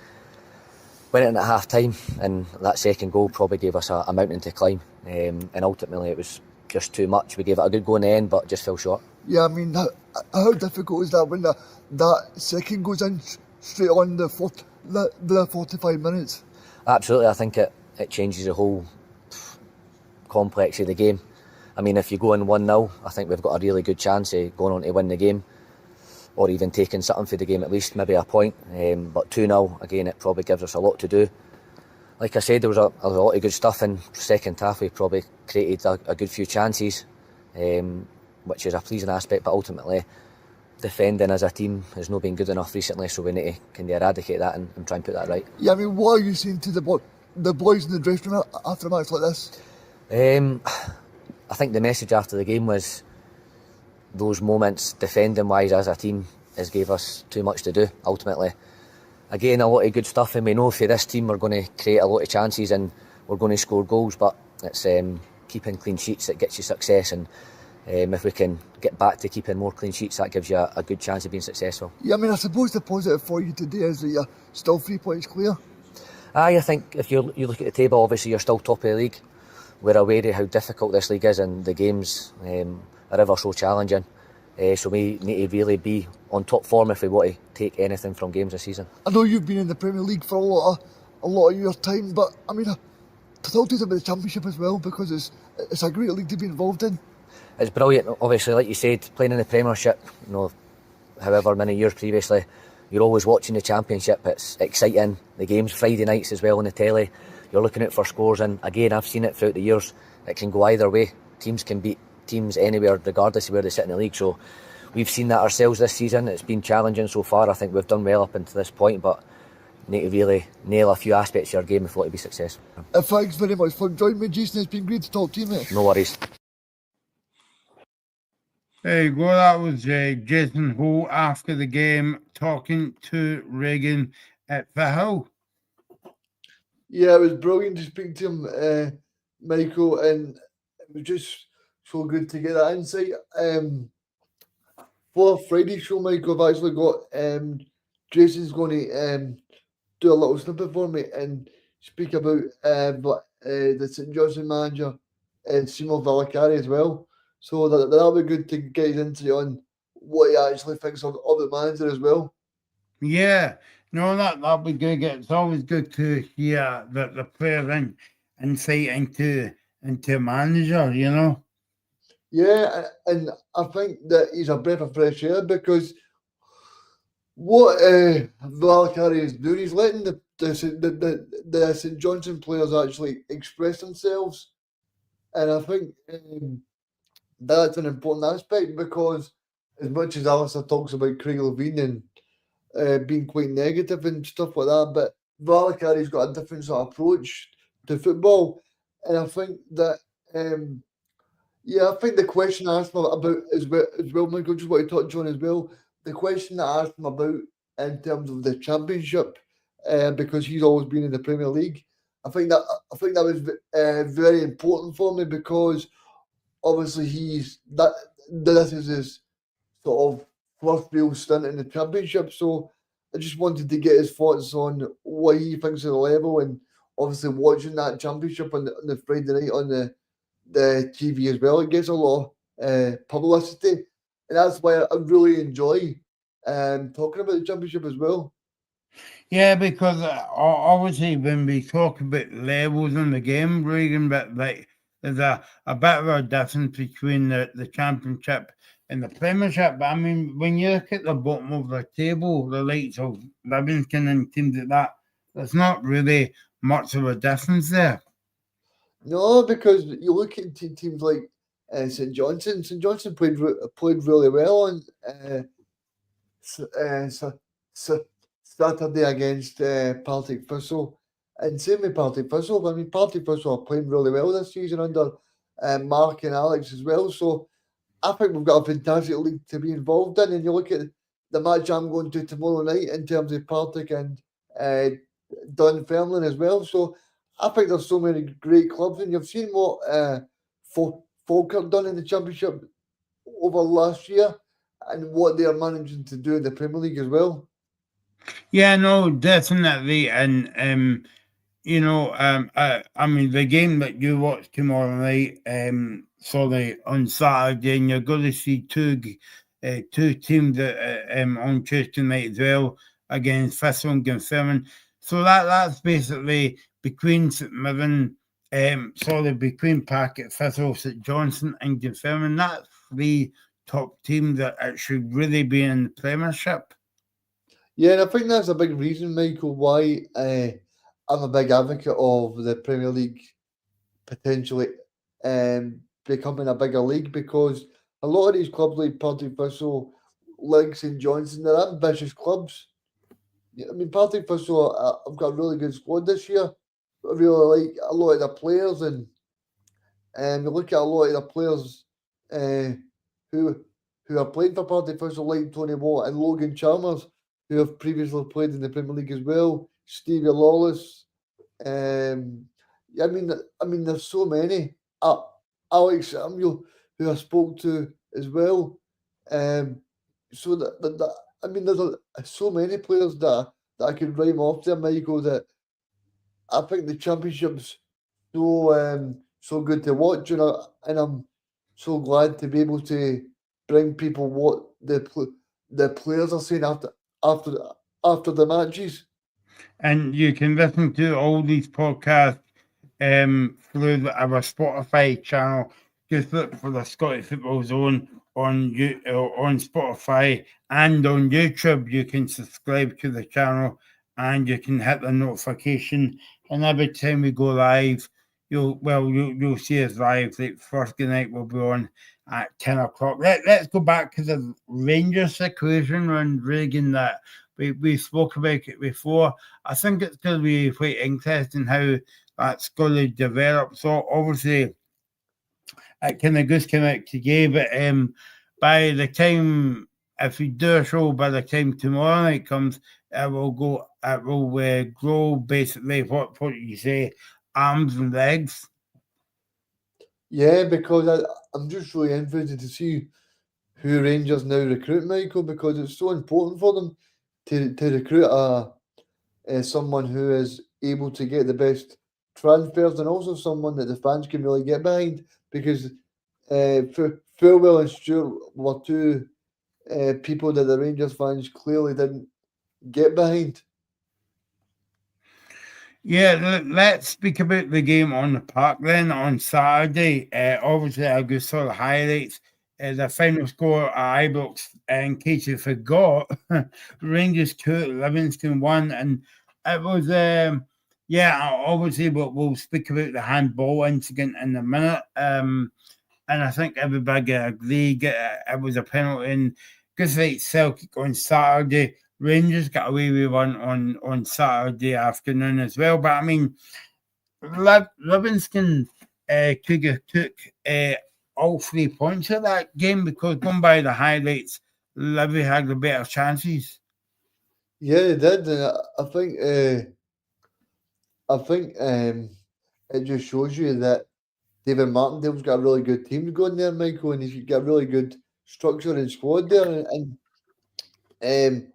Went in at half-time, and that second goal probably gave us a mountain to climb. And ultimately, it was just too much. We gave it a good go in the end, but just fell short. Yeah, I mean, how difficult is that when that second goes in straight on the 45 minutes? Absolutely, I think it changes the whole complex of the game. I mean, if you go in 1-0, I think we've got a really good chance of going on to win the game, or even taking something for the game at least, maybe a point. But 2-0, again, it probably gives us a lot to do. Like I said, there was a lot of good stuff in the second half. We probably created a good few chances, which is a pleasing aspect, but ultimately defending as a team has not been good enough recently, so we need to kind of eradicate that and try and put that right. Yeah, I mean, what are you saying to the boys in the dressing room after a match like this? I think the message after the game was those moments, defending-wise as a team, has gave us too much to do, ultimately. Again, a lot of good stuff, and we know for this team we're going to create a lot of chances and we're going to score goals, but it's keeping clean sheets that gets you success, and if we can get back to keeping more clean sheets, that gives you a good chance of being successful. Yeah, I mean, I suppose the positive for you today is that you're still 3 points clear. I think if you look at the table, obviously you're still top of the league. We're aware of how difficult this league is, and the games are ever so challenging. So we need to really be on top form if we want to take anything from games this season. I know you've been in the Premier League for a lot of your time, but I mean, talk to us about the Championship as well, because it's a great league to be involved in. It's brilliant. Obviously, like you said, playing in the Premiership, however many years previously, you're always watching the Championship. It's exciting. The games Friday nights as well on the telly. You're looking out for scores, and again, I've seen it throughout the years. It can go either way. Teams can beat teams anywhere, regardless of where they sit in the league. So we've seen that ourselves this season. It's been challenging so far. I think we've done well up until this point, but need to really nail a few aspects of our game if we want to be successful. Thanks very much for joining me, Jason. It's been great to talk to you, mate. No worries. There you go. That was Jason Ho after the game talking to Regan at the Hill. Yeah, it was brilliant to speak to him, Michael, and it was just so good to get that insight. For Friday's show, Michael, I've actually got Jason's going to do a little snippet for me and speak about the St Johnstone manager and Simo Valakari as well. So that'll be good to get his insight on what he actually thinks of the manager as well. Yeah, no, that'll be good. It's always good to hear the player insight into manager, Yeah, and I think that he's a breath of fresh air, because what Valakari is doing, he's letting the St Johnstone players actually express themselves, and I think that's an important aspect, because as much as Alistair talks about Craig Levine and being quite negative and stuff like that, but Valakari's got a different sort of approach to football, and I think that I think the question I asked him about as well, Michael, just want to touch on as well, the question that I asked him about in terms of the Championship, because he's always been in the Premier League, I think that was very important for me, because obviously this is his sort of first real stint in the Championship, so I just wanted to get his thoughts on what he thinks of the level, and obviously watching that Championship on the Friday night on the TV as well. It gets a lot of publicity, and that's why I really enjoy talking about the Championship as well. Yeah, because obviously when we talk about levels in the game, Regan, but like there's a bit of a difference between the Championship and the Premiership. But I mean, when you look at the bottom of the table, the likes of Livingston and teams like that, there's not really much of a difference there. No, because you look at teams like St Johnstone. St Johnstone played really well on Saturday against Partick Thistle, and same with Partick Thistle. I mean, Partick Thistle are playing really well this season under Mark and Alex as well. So I think we've got a fantastic league to be involved in. And you look at the match I'm going to tomorrow night in terms of Partick and Dunfermline as well. So I think there's so many great clubs, and you've seen what Falkirk done in the Championship over last year, and what they are managing to do in the Premier League as well. Yeah, no, definitely. And I mean, the game that you watch tomorrow night, sorry, on Saturday, and you're going to see two teams that, on Tuesday night as well against Thistle and Glenfirmin. So that's basically between St Mirren, between Packet, Thistle, St Johnstone, and Glenfirmin. That's three top teams that it should really be in the Premiership. Yeah, and I think that's a big reason, Michael, why I'm a big advocate of the Premier League potentially becoming a bigger league, because a lot of these clubs like Partick Thistle, like St Johnstone, they're ambitious clubs. I mean, Partick Thistle have got a really good squad this year. I really like a lot of the players, and you look at a lot of the players who are playing for Partick Thistle, like Tony Watt and Logan Chalmers, who have previously played in the Premier League as well. Stevie Lawless. I mean, there's so many. Alex Samuel, who I spoke to as well. So I mean, there's so many players that I could rhyme off there, Michael, that I think the Championship's so good to watch, and I'm so glad to be able to bring people what the players are saying after the matches. And you can listen to all these podcasts through our Spotify channel. Just look for the Scottish Football Zone on Spotify and on YouTube. You can subscribe to the channel and you can hit the notification. And every time we go live, you'll see us live. Like Thursday night will be on at 10 o'clock. Let's go back to the Rangers situation on Reagan that we spoke about it before. I think it's going to be quite interesting how that's going to develop. So obviously, it kind of goes came out today, but by the time, if we do a show, by the time tomorrow night comes, it will grow basically what you say, arms and legs. Yeah, because I'm just really interested to see who Rangers now recruit, Michael, because it's so important for them to recruit someone who is able to get the best transfers, and also someone that the fans can really get behind, because Farewell and Stewart were two people that the Rangers fans clearly didn't get behind. Yeah, let's speak about the game on the park then on Saturday. Obviously, I'll go through the highlights. The final score at Ibrox, in case you forgot, Rangers 2, Livingston 1. And it was, obviously, we'll speak about the handball incident in a minute. And I think everybody agreed it was a penalty. And just like Celtic on Saturday, Rangers got away with one on Saturday afternoon as well. But I mean, Livingston could have took all 3 points of that game, because going by the highlights, Livy had the better chances. Yeah, they did, and I think it just shows you that David Martindale's got a really good team going there, Michael, and he's got a really good structure and squad there, and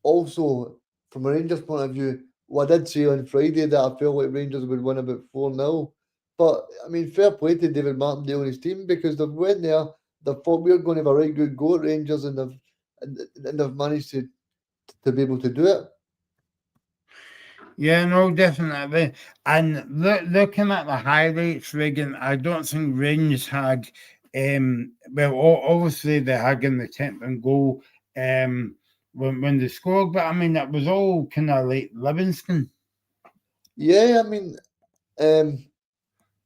also from a Rangers point of view, well, I did say on Friday that I felt like Rangers would win about 4-0. But I mean, fair play to David Martindale and his team, because they went there, they thought we were going to have a right good go at Rangers, and they've managed to be able to do it. Yeah, no, definitely. And looking at the highlights, Regan, I don't think Rangers had, obviously they had in the 10th and goal when they scored, but I mean, that was all kind of like Livingston. Yeah, I mean,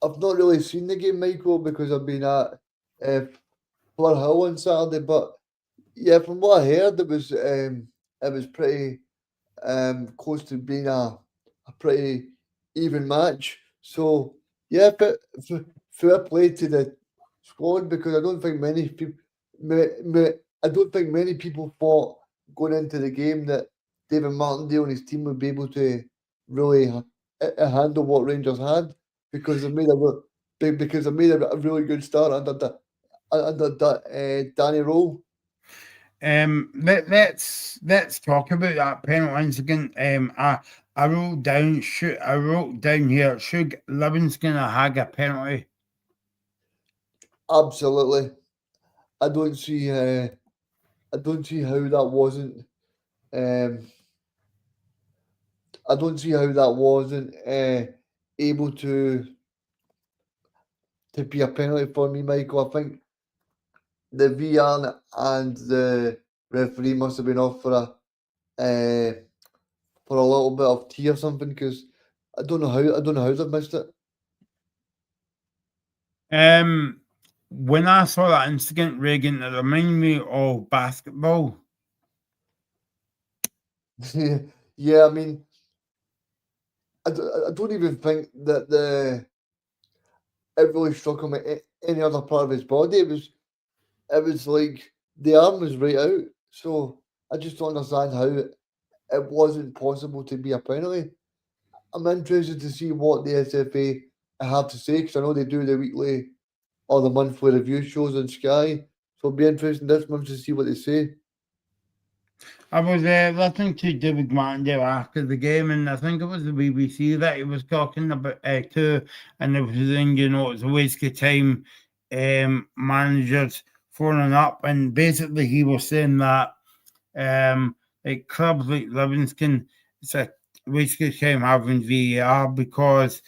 I've not really seen the game, Michael, because I've been at Fleur Hill on Saturday, but yeah, from what I heard, it was pretty close to being a pretty even match. So yeah, but fair play to the squad, because I don't think many people, thought going into the game that David Martindale and his team would be able to really handle what Rangers had, because they made because I made a really good start under Danny Rowe. Let's talk about that penalty incident. I wrote down here. Should Livingston have had a penalty? Absolutely, I don't see how that wasn't. I don't see how that wasn't able to be a penalty for me, Michael. I think the VR and the referee must have been off for a little bit of tea or something, because I don't know how they've missed it. When I saw that incident, Reagan, it reminded me of basketball. Yeah, I mean, I don't even think that it really struck him at any other part of his body. It was like the arm was right out. So I just don't understand how it wasn't possible to be a penalty. I'm interested to see what the SFA have to say, because I know they do the weekly or the monthly review shows on Sky. So it'll be interesting this month to see what they say. I was listening to David Martindale after the game, and I think it was the BBC that he was talking about too, and it was saying, it's a waste of time, managers phoning up, and basically he was saying that like clubs like Livingston, it's a waste of time having VAR because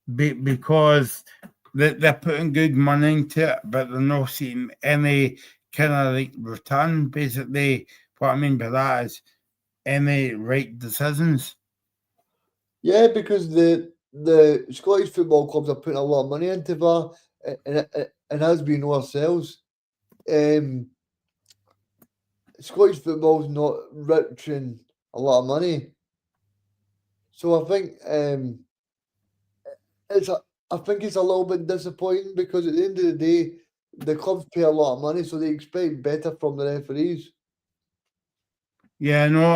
because they're putting good money into it, but they're not seeing any kind of like return. Basically, what I mean by that is any right decisions. Yeah, because the Scottish football clubs are putting a lot of money into VAR, and as we know ourselves, Scottish football is not rich in a lot of money. So I think I think it's a little bit disappointing, because at the end of the day, the clubs pay a lot of money, so they expect better from the referees. Yeah, no,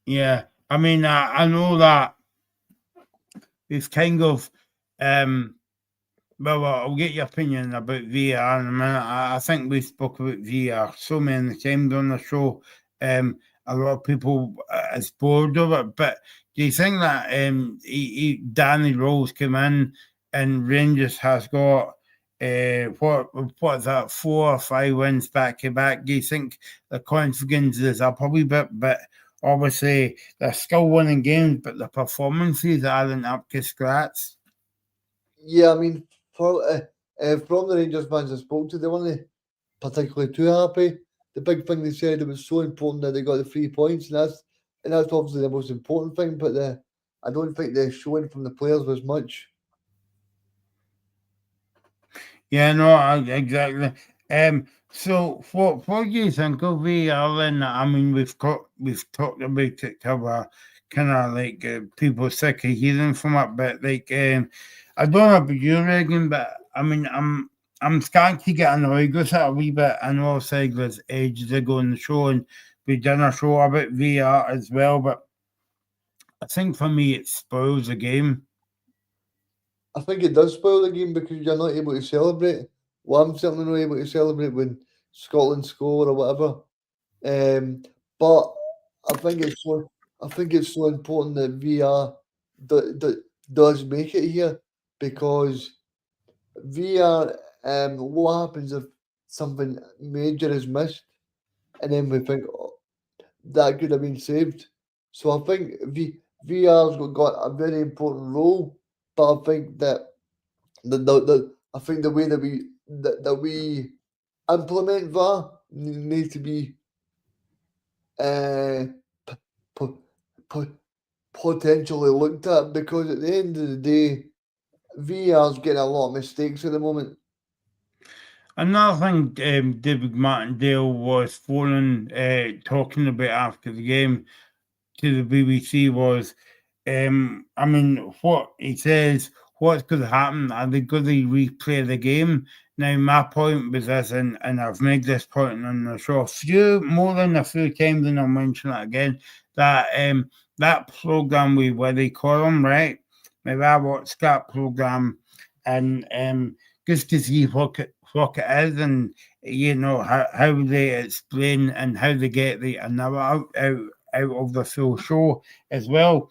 yeah, I mean, I know that it's kind of, well, I'll get your opinion about VR in a minute. I think we spoke about VR so many times on the show. A lot of people is bored of it, but do you think that Danny Rose came in and Rangers has got what is that, 4 or 5 wins back to back? Do you think the confidence is up a wee bit? But obviously they're still winning games, but the performances aren't up to scratch. Yeah, I mean, from the Rangers fans I spoke to, they weren't particularly too happy. The big thing they said, it was so important that they got the 3 points, and that's obviously the most important thing. But I don't think the showing from the players was much. Yeah, no, exactly. So what do you think of VR? Then I mean, we've talked about it to our kind of like people sick of hearing from it, but like I don't know about you, Reagan, but I mean, I'm starting to get annoyed with it a wee bit. I know I said this ages ago in the show, and we done a show about VR as well, but I think for me it spoils the game. I think it does spoil the game, because you're not able to celebrate. Well, I'm certainly not able to celebrate when Scotland score or whatever. But I think it's so important that VR does make it here, because VR. What happens if something major is missed, and then we think, oh, that could have been saved? So I think VR's got a very important role, but I think that I think the way that we implement VAR needs to be uh, p- p- potentially looked at, because at the end of the day, VR's getting a lot of mistakes at the moment. Another thing David Martindale was talking about after the game to the BBC was, I mean, what he says, what's going to happen? Are they going to replay the game? Now, my point was this, and I've made this point on the show more than a few times, and I'll mention it again, that that programme with Willie Collum, right? Maybe I watched that programme and just to see what it is and how they explain and how they get the another out of the full show as well.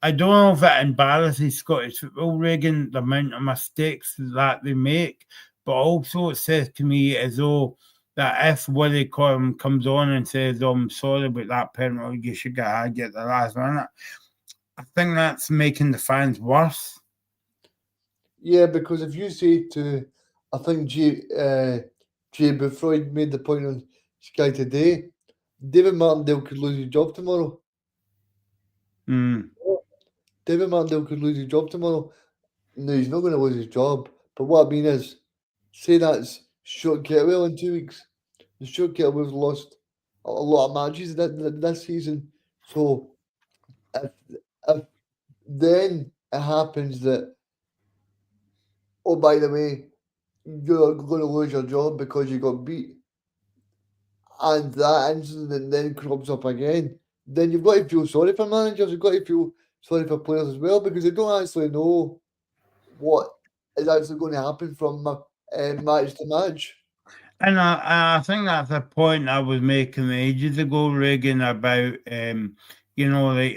I don't know if it embarrasses Scottish football, Reagan, the amount of mistakes that they make, but also it says to me as though that if Willie Collum comes on and says, "Oh, I'm sorry about that penalty, you should get the last minute," I think that's making the fans worse. Yeah, because if you say I think Jay Bufroyd made the point on Sky Today, David Martindale could lose his job tomorrow. David Martindale could lose his job tomorrow. No, he's not going to lose his job. But what I mean is, say that's Stuart Kettlewell in 2 weeks. The Stuart Kettlewell's lost a lot of matches this season. So if then it happens that, oh, by the way, you're going to lose your job because you got beat, and that incident then crops up again, then you've got to feel sorry for managers. You've got to feel sorry for players as well, because they don't actually know what is actually going to happen from match to match. And I think that's a point I was making ages ago, Reagan, about like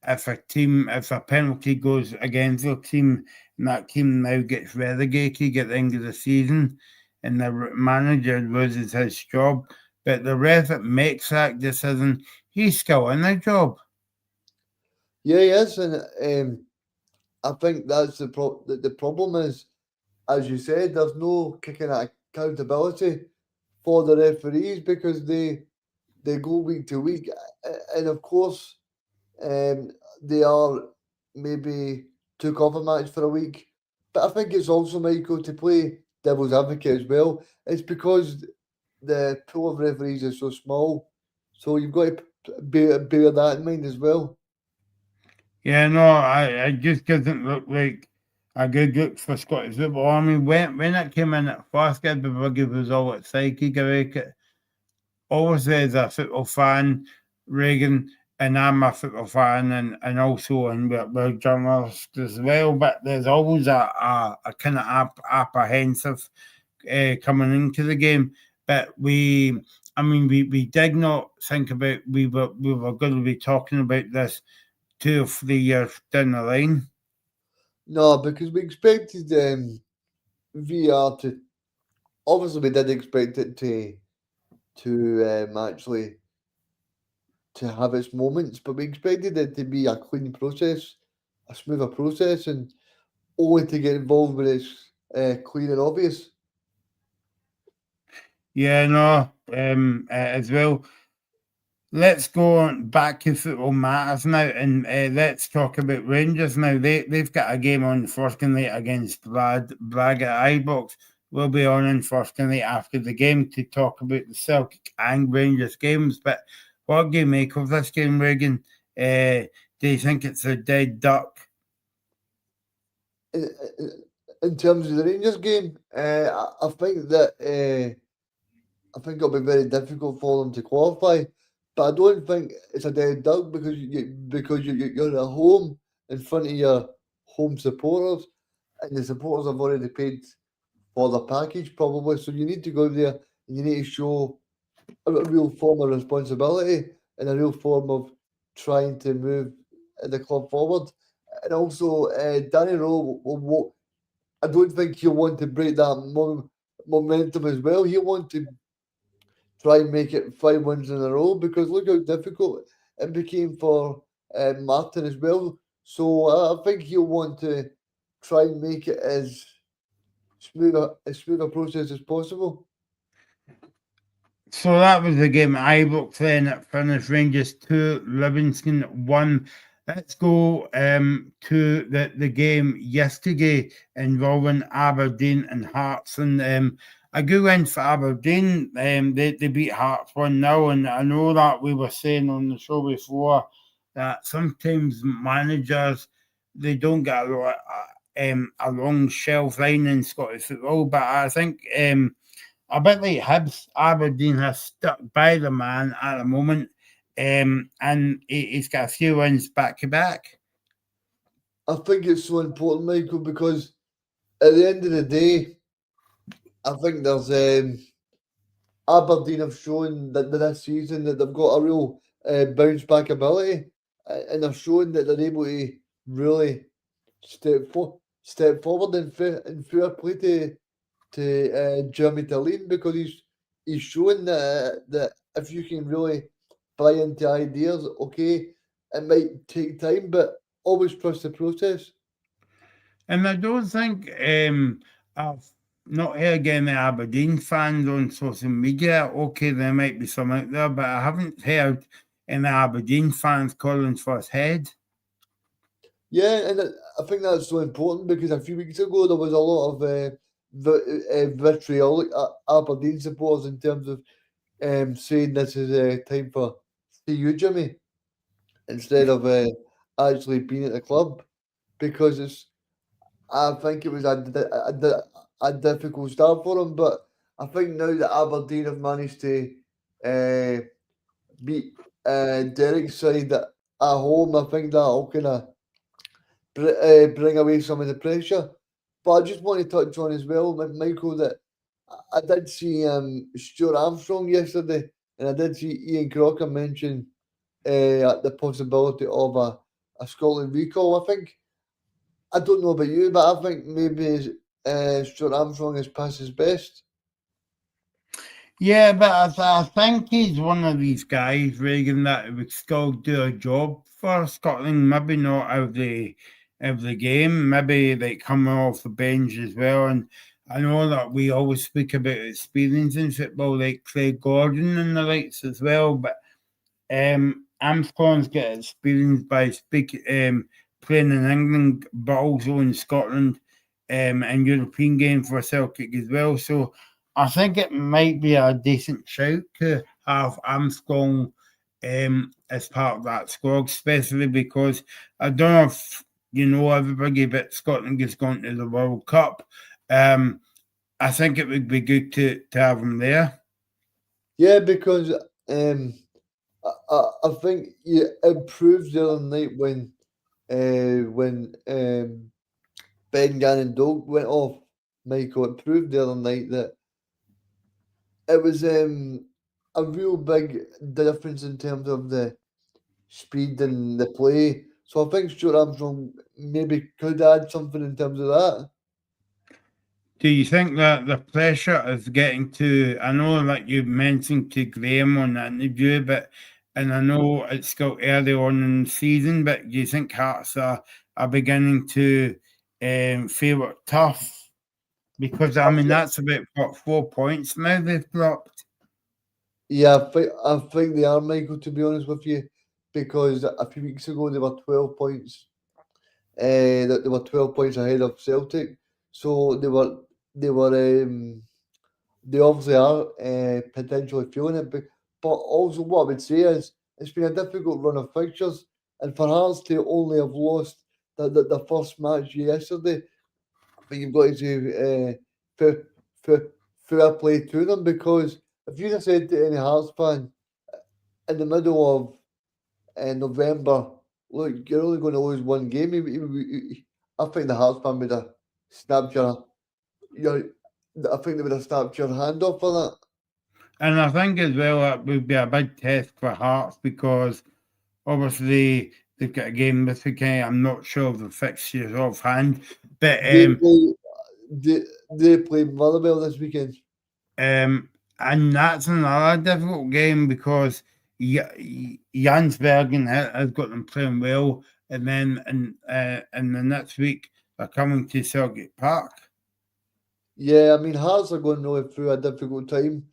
if a penalty goes against a team and that team now gets relegated at the end of the season and the manager loses his job, but the ref that makes that decision, he's still in the job. Yeah, yes, and I think that's the problem is, as you said, there's no kicking at accountability for the referees, because they go week to week, and of course, they are maybe took off a match for a week. But I think it's also, Michael, to play devil's advocate as well. It's because the pool of referees is so small, so you've got to bear that in mind as well. Yeah, no, I just doesn't look like a good look for Scottish football. I mean, when it came in at first, the buggy was all excited about it. Obviously, as a football fan, Reagan, and I'm a football fan, and also and we're journalists as well. But there's always a kind of apprehensive coming into the game. But we did not think about we were going to be talking about this 2 or 3 years down the line. No, because we expected VR to. Obviously, we did expect it to actually to have its moments, but we expected it to be a clean process, a smoother process, and only to get involved when it's clear and obvious. Yeah, no, as well. Let's go on back to football matters now, and let's talk about Rangers now. They've got a game on first night against Braga at Ibrox. We'll be on in first night after the game to talk about the Celtic and Rangers games. But what do you make of this game, Reagan? Do you think it's a dead duck? In terms of the Rangers game, I think that I think it'll be very difficult for them to qualify. But I don't think it's a dead duck, because you're at home in front of your home supporters, and the supporters have already paid for the package probably. So you need to go there and you need to show a real form of responsibility and a real form of trying to move the club forward. And also, Danny Rowe, I don't think he'll want to break that momentum as well. He'll want to try and make it 5 wins in a row, because look how difficult it became for Martin as well. So I think he'll want to try and make it as smooth a process as possible. So that was the game at Ibrox then. It finished Rangers 2, Livingston 1. Let's go to the game yesterday involving Aberdeen and Hearts. And a good win for Aberdeen. They beat Hearts 1-0. And I know that we were saying on the show before that sometimes managers, they don't get a long shelf line in Scottish football. But I think a bit like Hibs, Aberdeen has stuck by the man at the moment. and he's got a few wins back to back. I think it's so important, Michael, because at the end of the day, I think there's Aberdeen have shown that this season that they've got a real bounce back ability, and they're showing that they're able to really step forward and fair play to Jeremy Tillene, because he's showing that if you can really buy into ideas, okay, it might take time, but always trust the process. And I don't think I've not heard any Aberdeen fans on social media. Okay, there might be some out there, but I haven't heard any Aberdeen fans calling for his head. Yeah, and I think that's so important, because a few weeks ago there was a lot of vitriolic Aberdeen supporters in terms of saying this is time for see you, Jimmy, instead of actually being at the club, because I think it was a difficult start for him, but I think now that Aberdeen have managed to beat Derek's side at home, I think that'll kind of bring away some of the pressure. But I just want to touch on as well, Michael, that I did see Stuart Armstrong yesterday, and I did see Ian Crocker mention the possibility of a Scotland recall. I don't know about you, but I think maybe Stuart Armstrong has passed his best. Yeah, but I think he's one of these guys, Reagan, that would still do a job for Scotland. Maybe not every game, maybe like coming off the bench as well. And I know that we always speak about experience in football, like Craig Gordon and the likes as well. But Armstrong's got experience by playing in England, but also in Scotland, and European game for Celtic as well. So I think it might be a decent shout to have Armstrong as part of that squad, especially because I don't know if you know everybody, but Scotland is going to the World Cup. I think it would be good to have him there. Yeah, because I think it proves the other night when Ben Gannon Doak went off, Michael. It proved the other night that it was a real big difference in terms of the speed and the play. So I think Stuart Armstrong maybe could add something in terms of that. Do you think that the pressure is getting to? I know that you mentioned to Graeme on that interview, and I know it's still early on in the season, but do you think Hearts are beginning to feel it tough? Because I mean that's about 4 points now they've dropped. Yeah, I think they are, Michael, to be honest with you, because a few weeks ago they were 12 points. They were 12 points ahead of Celtic, so they obviously are potentially feeling it. But also, what I would say is it's been a difficult run of fixtures, and for Hearts to only have lost the first match yesterday, I think you've got to fair play to them, because if you'd have said to any Hearts fan in the middle of November, look, you're only going to lose one game, I think the Hearts fan would have snapped I think they would have snapped your hand off for that. And I think as well that would be a big test for Hearts because obviously they've got a game this weekend. I'm not sure of the fixtures offhand, but They play Motherwell this weekend. and that's another difficult game because Jansbergen has got them playing well, and then in the next week they're coming to Celtic Park. Yeah, I mean Hearts are going really through a difficult time,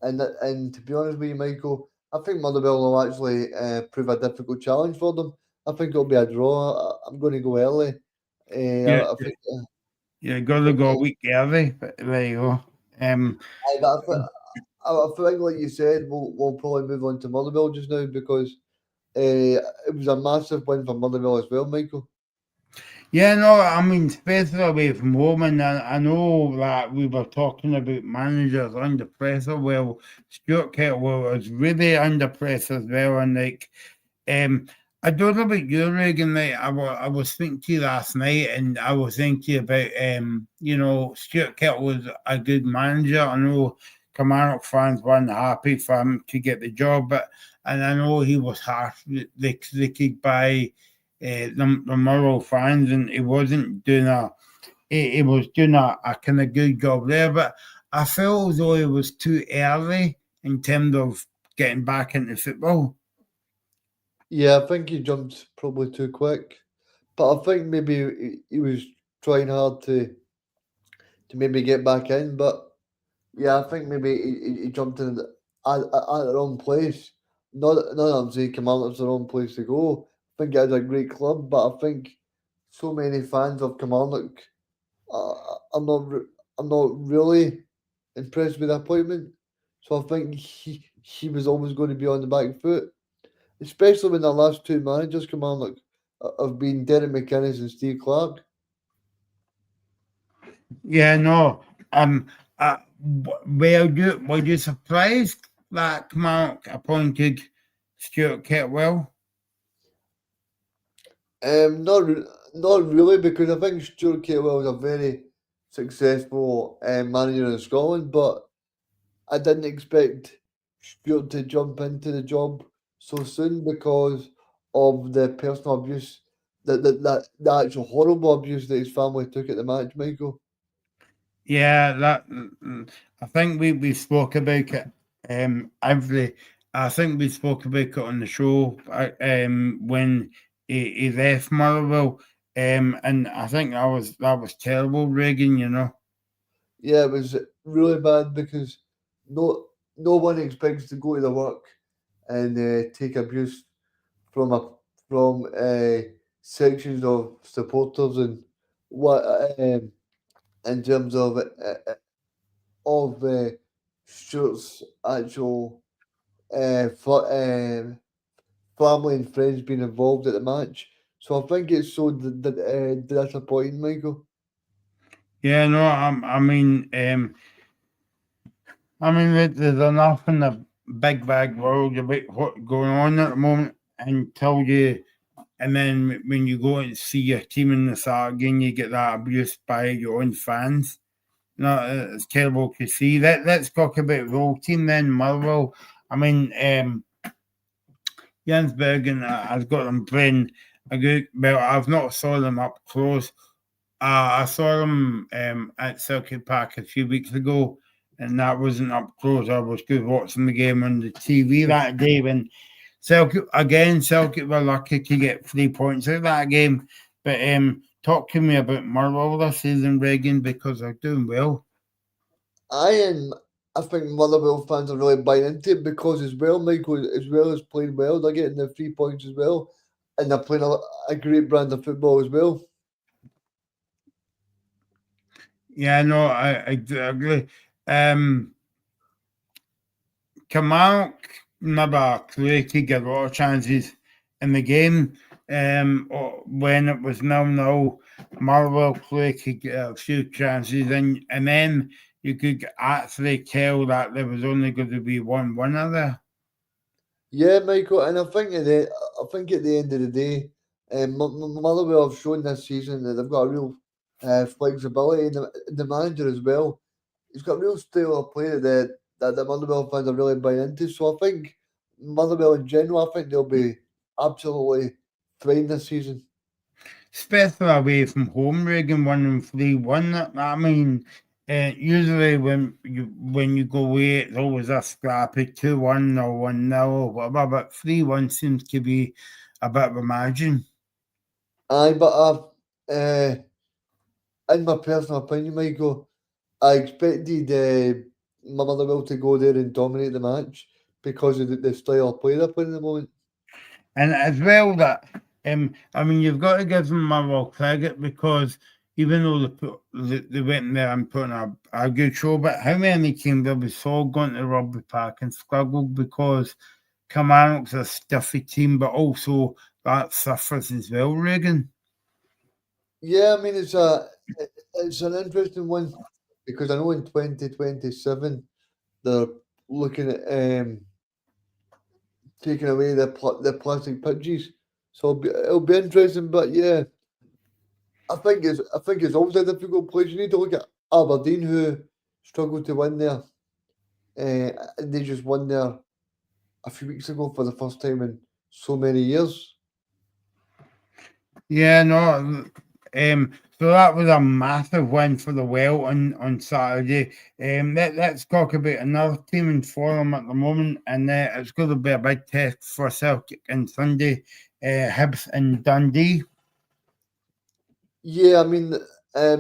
and to be honest with you, Michael, I think Motherwell will actually prove a difficult challenge for them. I think it'll be a draw. I'm going to go early. I think. Yeah, got to go a week early, but there you go. I think, like you said, we'll probably move on to Motherwell just now because it was a massive win for Motherwell as well, Michael. Yeah, no, I mean, especially away from home, and I know that we were talking about managers under pressure. Well, Stuart Kettle was really under pressure as well, and like, um, I don't know about you, Reagan. Like, I was thinking to you last night, and I was thinking about, Stuart Kettle was a good manager. I know Kilmarnock fans weren't happy for him to get the job, and I know he was harsh. They could buy the Murrow fans, and he was doing a kind of good job there. But I felt as though it was too early in terms of getting back into football. Yeah, I think he jumped probably too quick, but I think maybe he was trying hard to maybe get back in. But yeah, I think maybe he jumped in at the wrong place. Not that I'm saying Kilmarnock's the wrong place to go. I think it's a great club, but I think so many fans of Kilmarnock, uh, I'm not I'm not really impressed with the appointment. So I think he was always going to be on the back foot, especially when the last two managers Kilmarnock have been Derek McInnes and Steve Clark. Yeah, no. Were you surprised that Kilmarnock appointed Stuart Ketwell? Not really, because I think Stuart Catewell is a very successful manager in Scotland, but I didn't expect Stuart to jump into the job so soon because of the personal abuse, the actual horrible abuse that his family took at the match, Michael. Yeah, I think we spoke about it. Every I think we spoke about it on the show. When he left Motherwell. And I think that was terrible, Reagan. You know. Yeah, it was really bad because no one expects to go to the work and take abuse from sections of supporters and what in terms of Stuart's actual family and friends being involved at the match. So I think it's so disappointing, Michael. Yeah, no. There's enough in the big bag world about what's going on at the moment until you, and then when you go and see your team in the start again, you get that abuse by your own fans. No, it's terrible to see. Let's talk about the whole team then, Motherwell. I mean, Jens Bergen has got them playing a good. Well, I've not saw them up close. I saw them at Circuit Park a few weeks ago, and that wasn't up close. I was good watching the game on the TV that day when Celtic were lucky to get 3 points out of that game. But talk to me about Motherwell this season, Reagan, because they're doing well. I think Motherwell fans are really buying into it because as well, Michael, as well as playing well, they're getting their 3 points as well, and they're playing a great brand of football as well. Yeah, no, I agree. Kilmarnock never created a lot of chances in the game. When it was 0-0, Motherwell created a few chances, and then you could actually tell that there was only going to be one winner there. Yeah, Michael, and I think at the end of the day, Motherwell have shown this season that they've got a real flexibility, and the manager as well. He's got a real style of play that the Motherwell fans are really buying into. So I think Motherwell in general, I think they'll be absolutely fine this season. Especially away from home, Reagan winning 3-1. I mean, usually when you go away, it's always a scrappy 2-1 or 1-0 or whatever, but 3-1 seems to be a bit of a margin. Aye, but in my personal opinion, Michael, I expected Motherwell to go there and dominate the match because of the style of play they're playing at the moment. And as well that, you've got to give them Motherwell credit because even though they went there and put on a good show, but how many teams have we saw going to Rugby Park and struggled because Kilmarnock's a stiffy team, but also that suffers as well, Reagan? Yeah, I mean it's an interesting one because I know in 2027 they're looking at taking away the plastic pitches, so it'll be interesting. But yeah, I think it's always a difficult place. You need to look at Aberdeen who struggled to win there. And they just won there a few weeks ago for the first time in so many years. Yeah, no. So that was a massive win for the Well on Saturday. Let's talk about another team in form at the moment, and it's going to be a big test for Celtic on Sunday. Hibs and Dundee. Yeah, I mean, I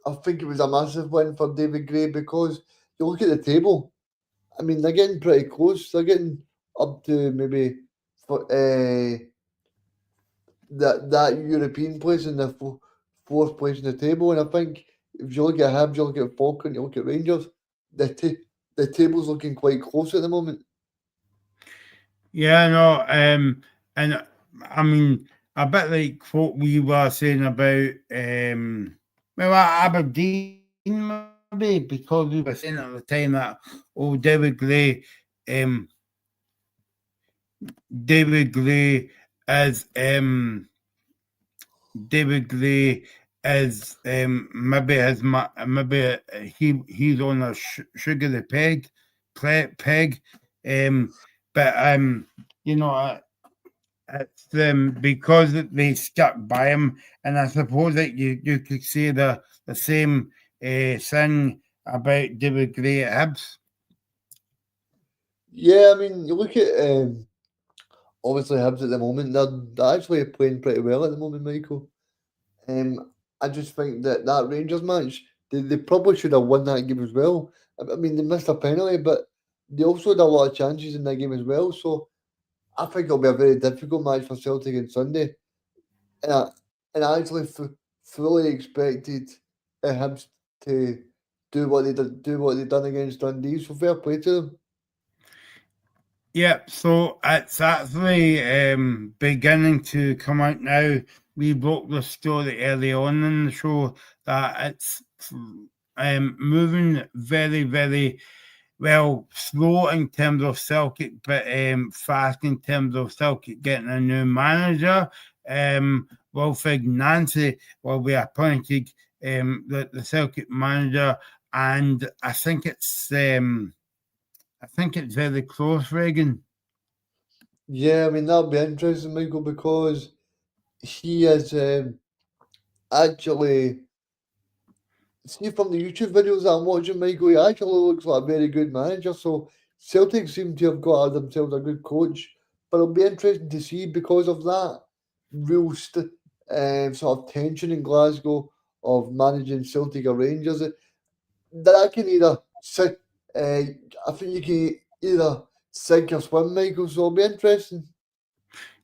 I think it was a massive win for David Gray because you look at the table. I mean, they're getting pretty close. They're getting up to maybe for that European place in the fourth place in the table. And I think if you look at Hibs, you look at Falkirk, you look at Rangers, the table's looking quite close at the moment. Yeah, no. And I mean, a bit like what we were saying about well, Aberdeen maybe because we were saying at the time that David Gray, David Gray is David Gray is maybe he's on a sugary peg, um, but you know. It's because they stuck by him, and I suppose that you could say the same thing about David Gray at Hibs. Yeah, I mean, you look at obviously Hibs at the moment, they're actually playing pretty well at the moment, Michael. I just think that Rangers match, they probably should have won that game as well. I mean, they missed a penalty, but they also had a lot of chances in that game as well. So I think it'll be a very difficult match for Celtic on Sunday. And I actually fully expected Hibs to do what they done against Dundee. So fair play to them. Yeah, so it's actually beginning to come out now. We broke the story early on in the show that it's moving very, very well, slow in terms of Celtic, but fast in terms of Celtic getting a new manager. Wilfred Nancy will be appointed the Celtic manager, and I think it's very close, Reagan. Yeah, I mean, that'll be interesting, Michael, because he is actually, see from the YouTube videos that I'm watching, Michael, he actually looks like a very good manager. So Celtic seem to have got themselves a good coach, but it'll be interesting to see because of that real sort of tension in Glasgow of managing Celtic or Rangers. That can either sink, I think you can either sink or swim, Michael. So it'll be interesting.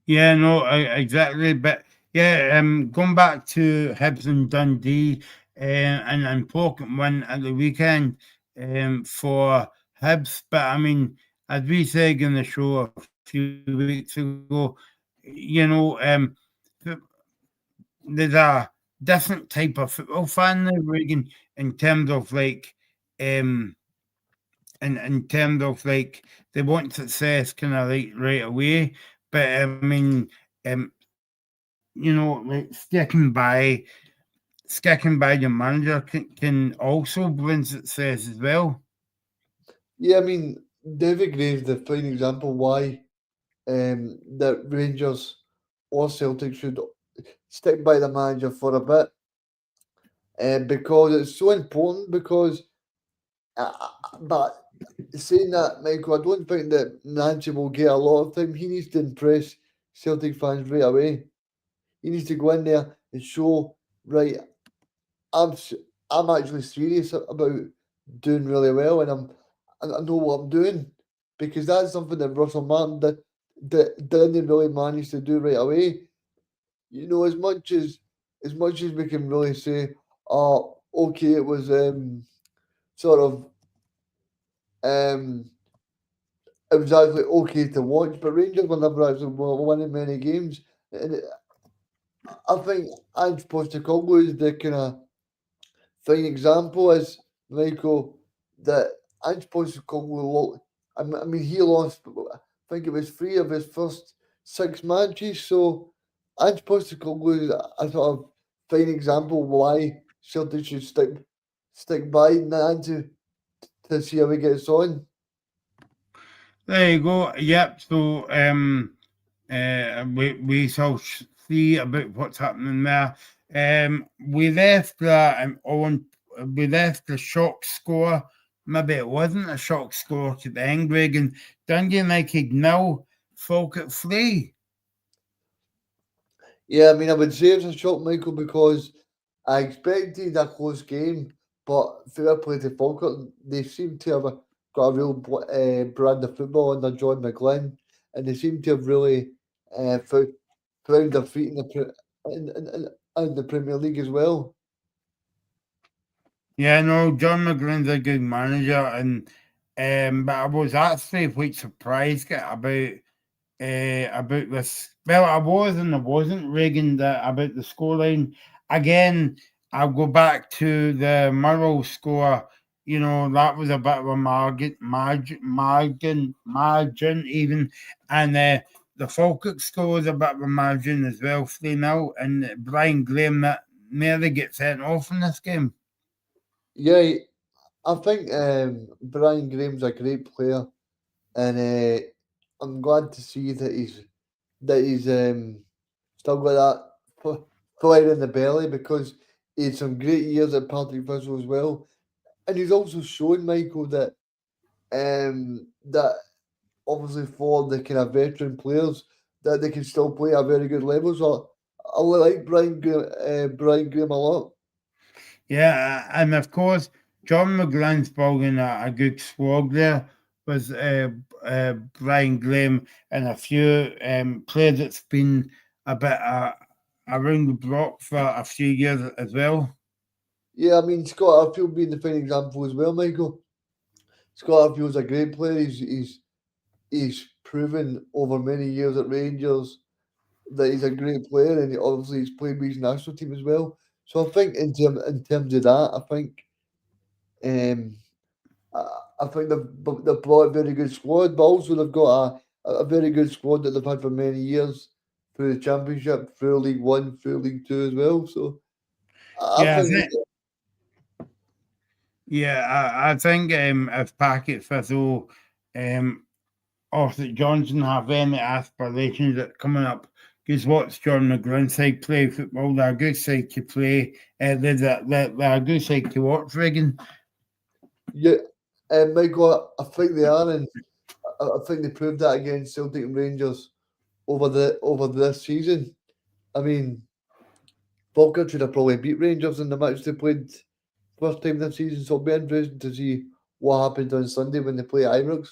Yeah, no, exactly. But yeah, going back to Hibs and Dundee, an important one at the weekend for Hibs. But I mean, as we said in the show a few weeks ago, you know, th- there's a different type of football fan now, Reagan, in terms of like, um, in terms of like they want success kind of like right away. But I mean, like sticking by your manager can also bring success as well. Yeah, I mean, David Gray is the fine example why that Rangers or Celtic should stick by the manager for a bit, because it's so important. Because, but saying that, Michael, I don't think that Nancy will get a lot of time. He needs to impress Celtic fans right away. He needs to go in there and show, right, I'm s- I'm actually serious about doing really well, and I know what I'm doing, because that's something that Russell Martin didn't really manage to do right away. You know, as much as we can really say, oh, okay, it was sort of um it was actually okay to watch, but Rangers were never actually winning many games, and I think Ange Postecoglou is the kind of fine example, is Michael, that Ange Postecoglou. I mean, he lost. I think it was 3 of his first 6 matches. So Ange Postecoglou is a sort of fine example why Celtic should stick by Nancy to see how he gets on. There you go. Yep. So we shall see about what's happening there. We left we left the shock score. Maybe it wasn't a shock score to the end, Greg, and Dundee United 0, Falkirk 3. Yeah, I mean, I would say it's a shock, Michael, because I expected a close game, but fair play to Falkirk, they seem to have got a real brand of football under John McGlynn, and they seem to have really found their feet in the Premier League as well. Yeah, no, John McGlynn's a good manager, and but I was actually quite surprised about this. Well, I was and I wasn't, Reagan, about the scoreline. Again, I'll go back to the Murrow score. You know, that was a bit of a margin even. And the Falkirk score was a bit of a margin as well, 3-0. And Brian Graham that nearly gets sent off in this game. Yeah, I think Brian Graham's a great player, and I'm glad to see that he's still got that fire in the belly, because he had some great years at Partick Thistle as well, and he's also shown, Michael, that obviously for the kind of veteran players that they can still play at very good levels. So I like Brian Graham a lot. Yeah, and of course, John McGlynn's building a good squad there with Brian Graham and a few players that's been a bit around the block for a few years as well. Yeah, I mean, Scott Arfield being the fine example as well, Michael. Scott Arfield's a great player. He's proven over many years at Rangers that he's a great player, and obviously he's played with his national team as well. So I think in terms of that, um, I think they've brought a very good squad, but also they've got a very good squad that they've had for many years through the Championship, through League One, through League Two as well. So I Yeah, think I think if Packet Thistle or St Johnson have any aspirations at coming up, because what's John McGlynn's side play football, they're a good side to play. They're a good side to watch, Regan. yeah, Michael, I think they are, and I think they proved that against Celtic and Rangers over this season. I mean, Falkirk should have probably beat Rangers in the match they played first time this season, so it'll be interesting to see what happens on Sunday when they play Ibrox.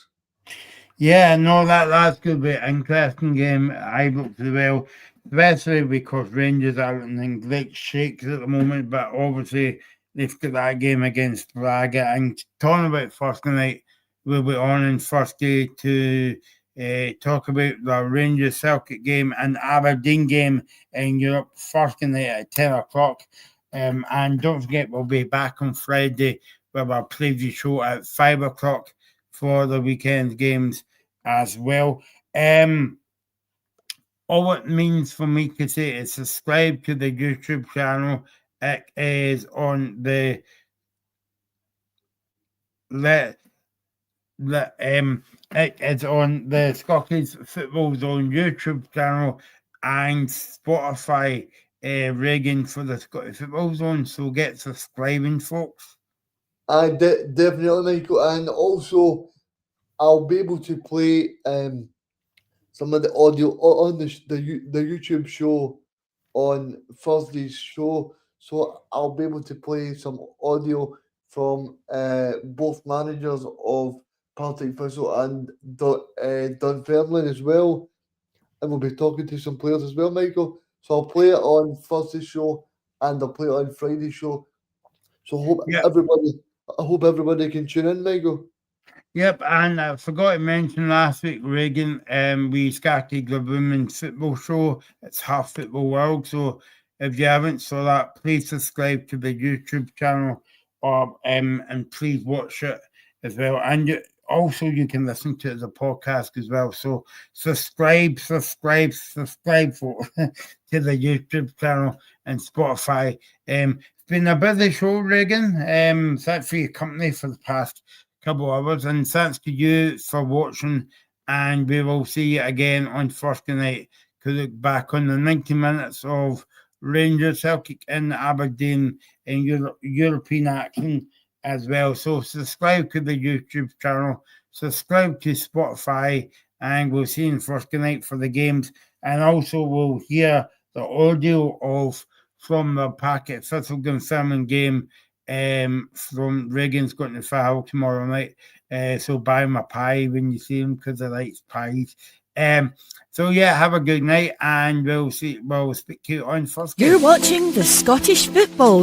Yeah, no, that's going to be an interesting game. I look as well, especially because Rangers are in great shakes at the moment, but obviously they've got that game against Braga. And talking about first night, we'll be on in first day to talk about the Rangers Celtic game and Aberdeen game in Europe first night at 10 o'clock. And don't forget, we'll be back on Friday with our preview show at 5 o'clock for the weekend games as well. All it means for me to say is subscribe to the YouTube channel. It is on it is on the Scottish Football Zone YouTube channel and Spotify Reagan for the Scottish Football Zone. So get subscribing, folks. Definitely, Michael, and also I'll be able to play some of the audio on the YouTube show on Thursday's show. So I'll be able to play some audio from both managers of Partick Thistle and Dunfermline as well. And we'll be talking to some players as well, Michael. So I'll play it on Thursday's show and I'll play it on Friday's show. So Yeah. I hope everybody can tune in, Michael. Yep, and I forgot to mention last week, Reagan, we started the women's football show. It's Half Football World. So if you haven't saw that, please subscribe to the YouTube channel and please watch it as well. And also you can listen to it as a podcast as well. So subscribe for to the YouTube channel and Spotify. It's been a busy show, Reagan. Thanks for your company for the past couple hours, and thanks to you for watching, and we will see you again on Thursday night to look back on the 90 minutes of Rangers Celtic in Aberdeen in European action as well. So subscribe to the YouTube channel, subscribe to Spotify, and we'll see you on Thursday night for the games, and also we'll hear the audio from the Packet Thistledown Salmon game from Reagan's going to Fowl tomorrow night. So buy him a pie when you see him because I like pies. So yeah, have a good night, and we'll speak to you on Thursday. You're watching the Scottish Football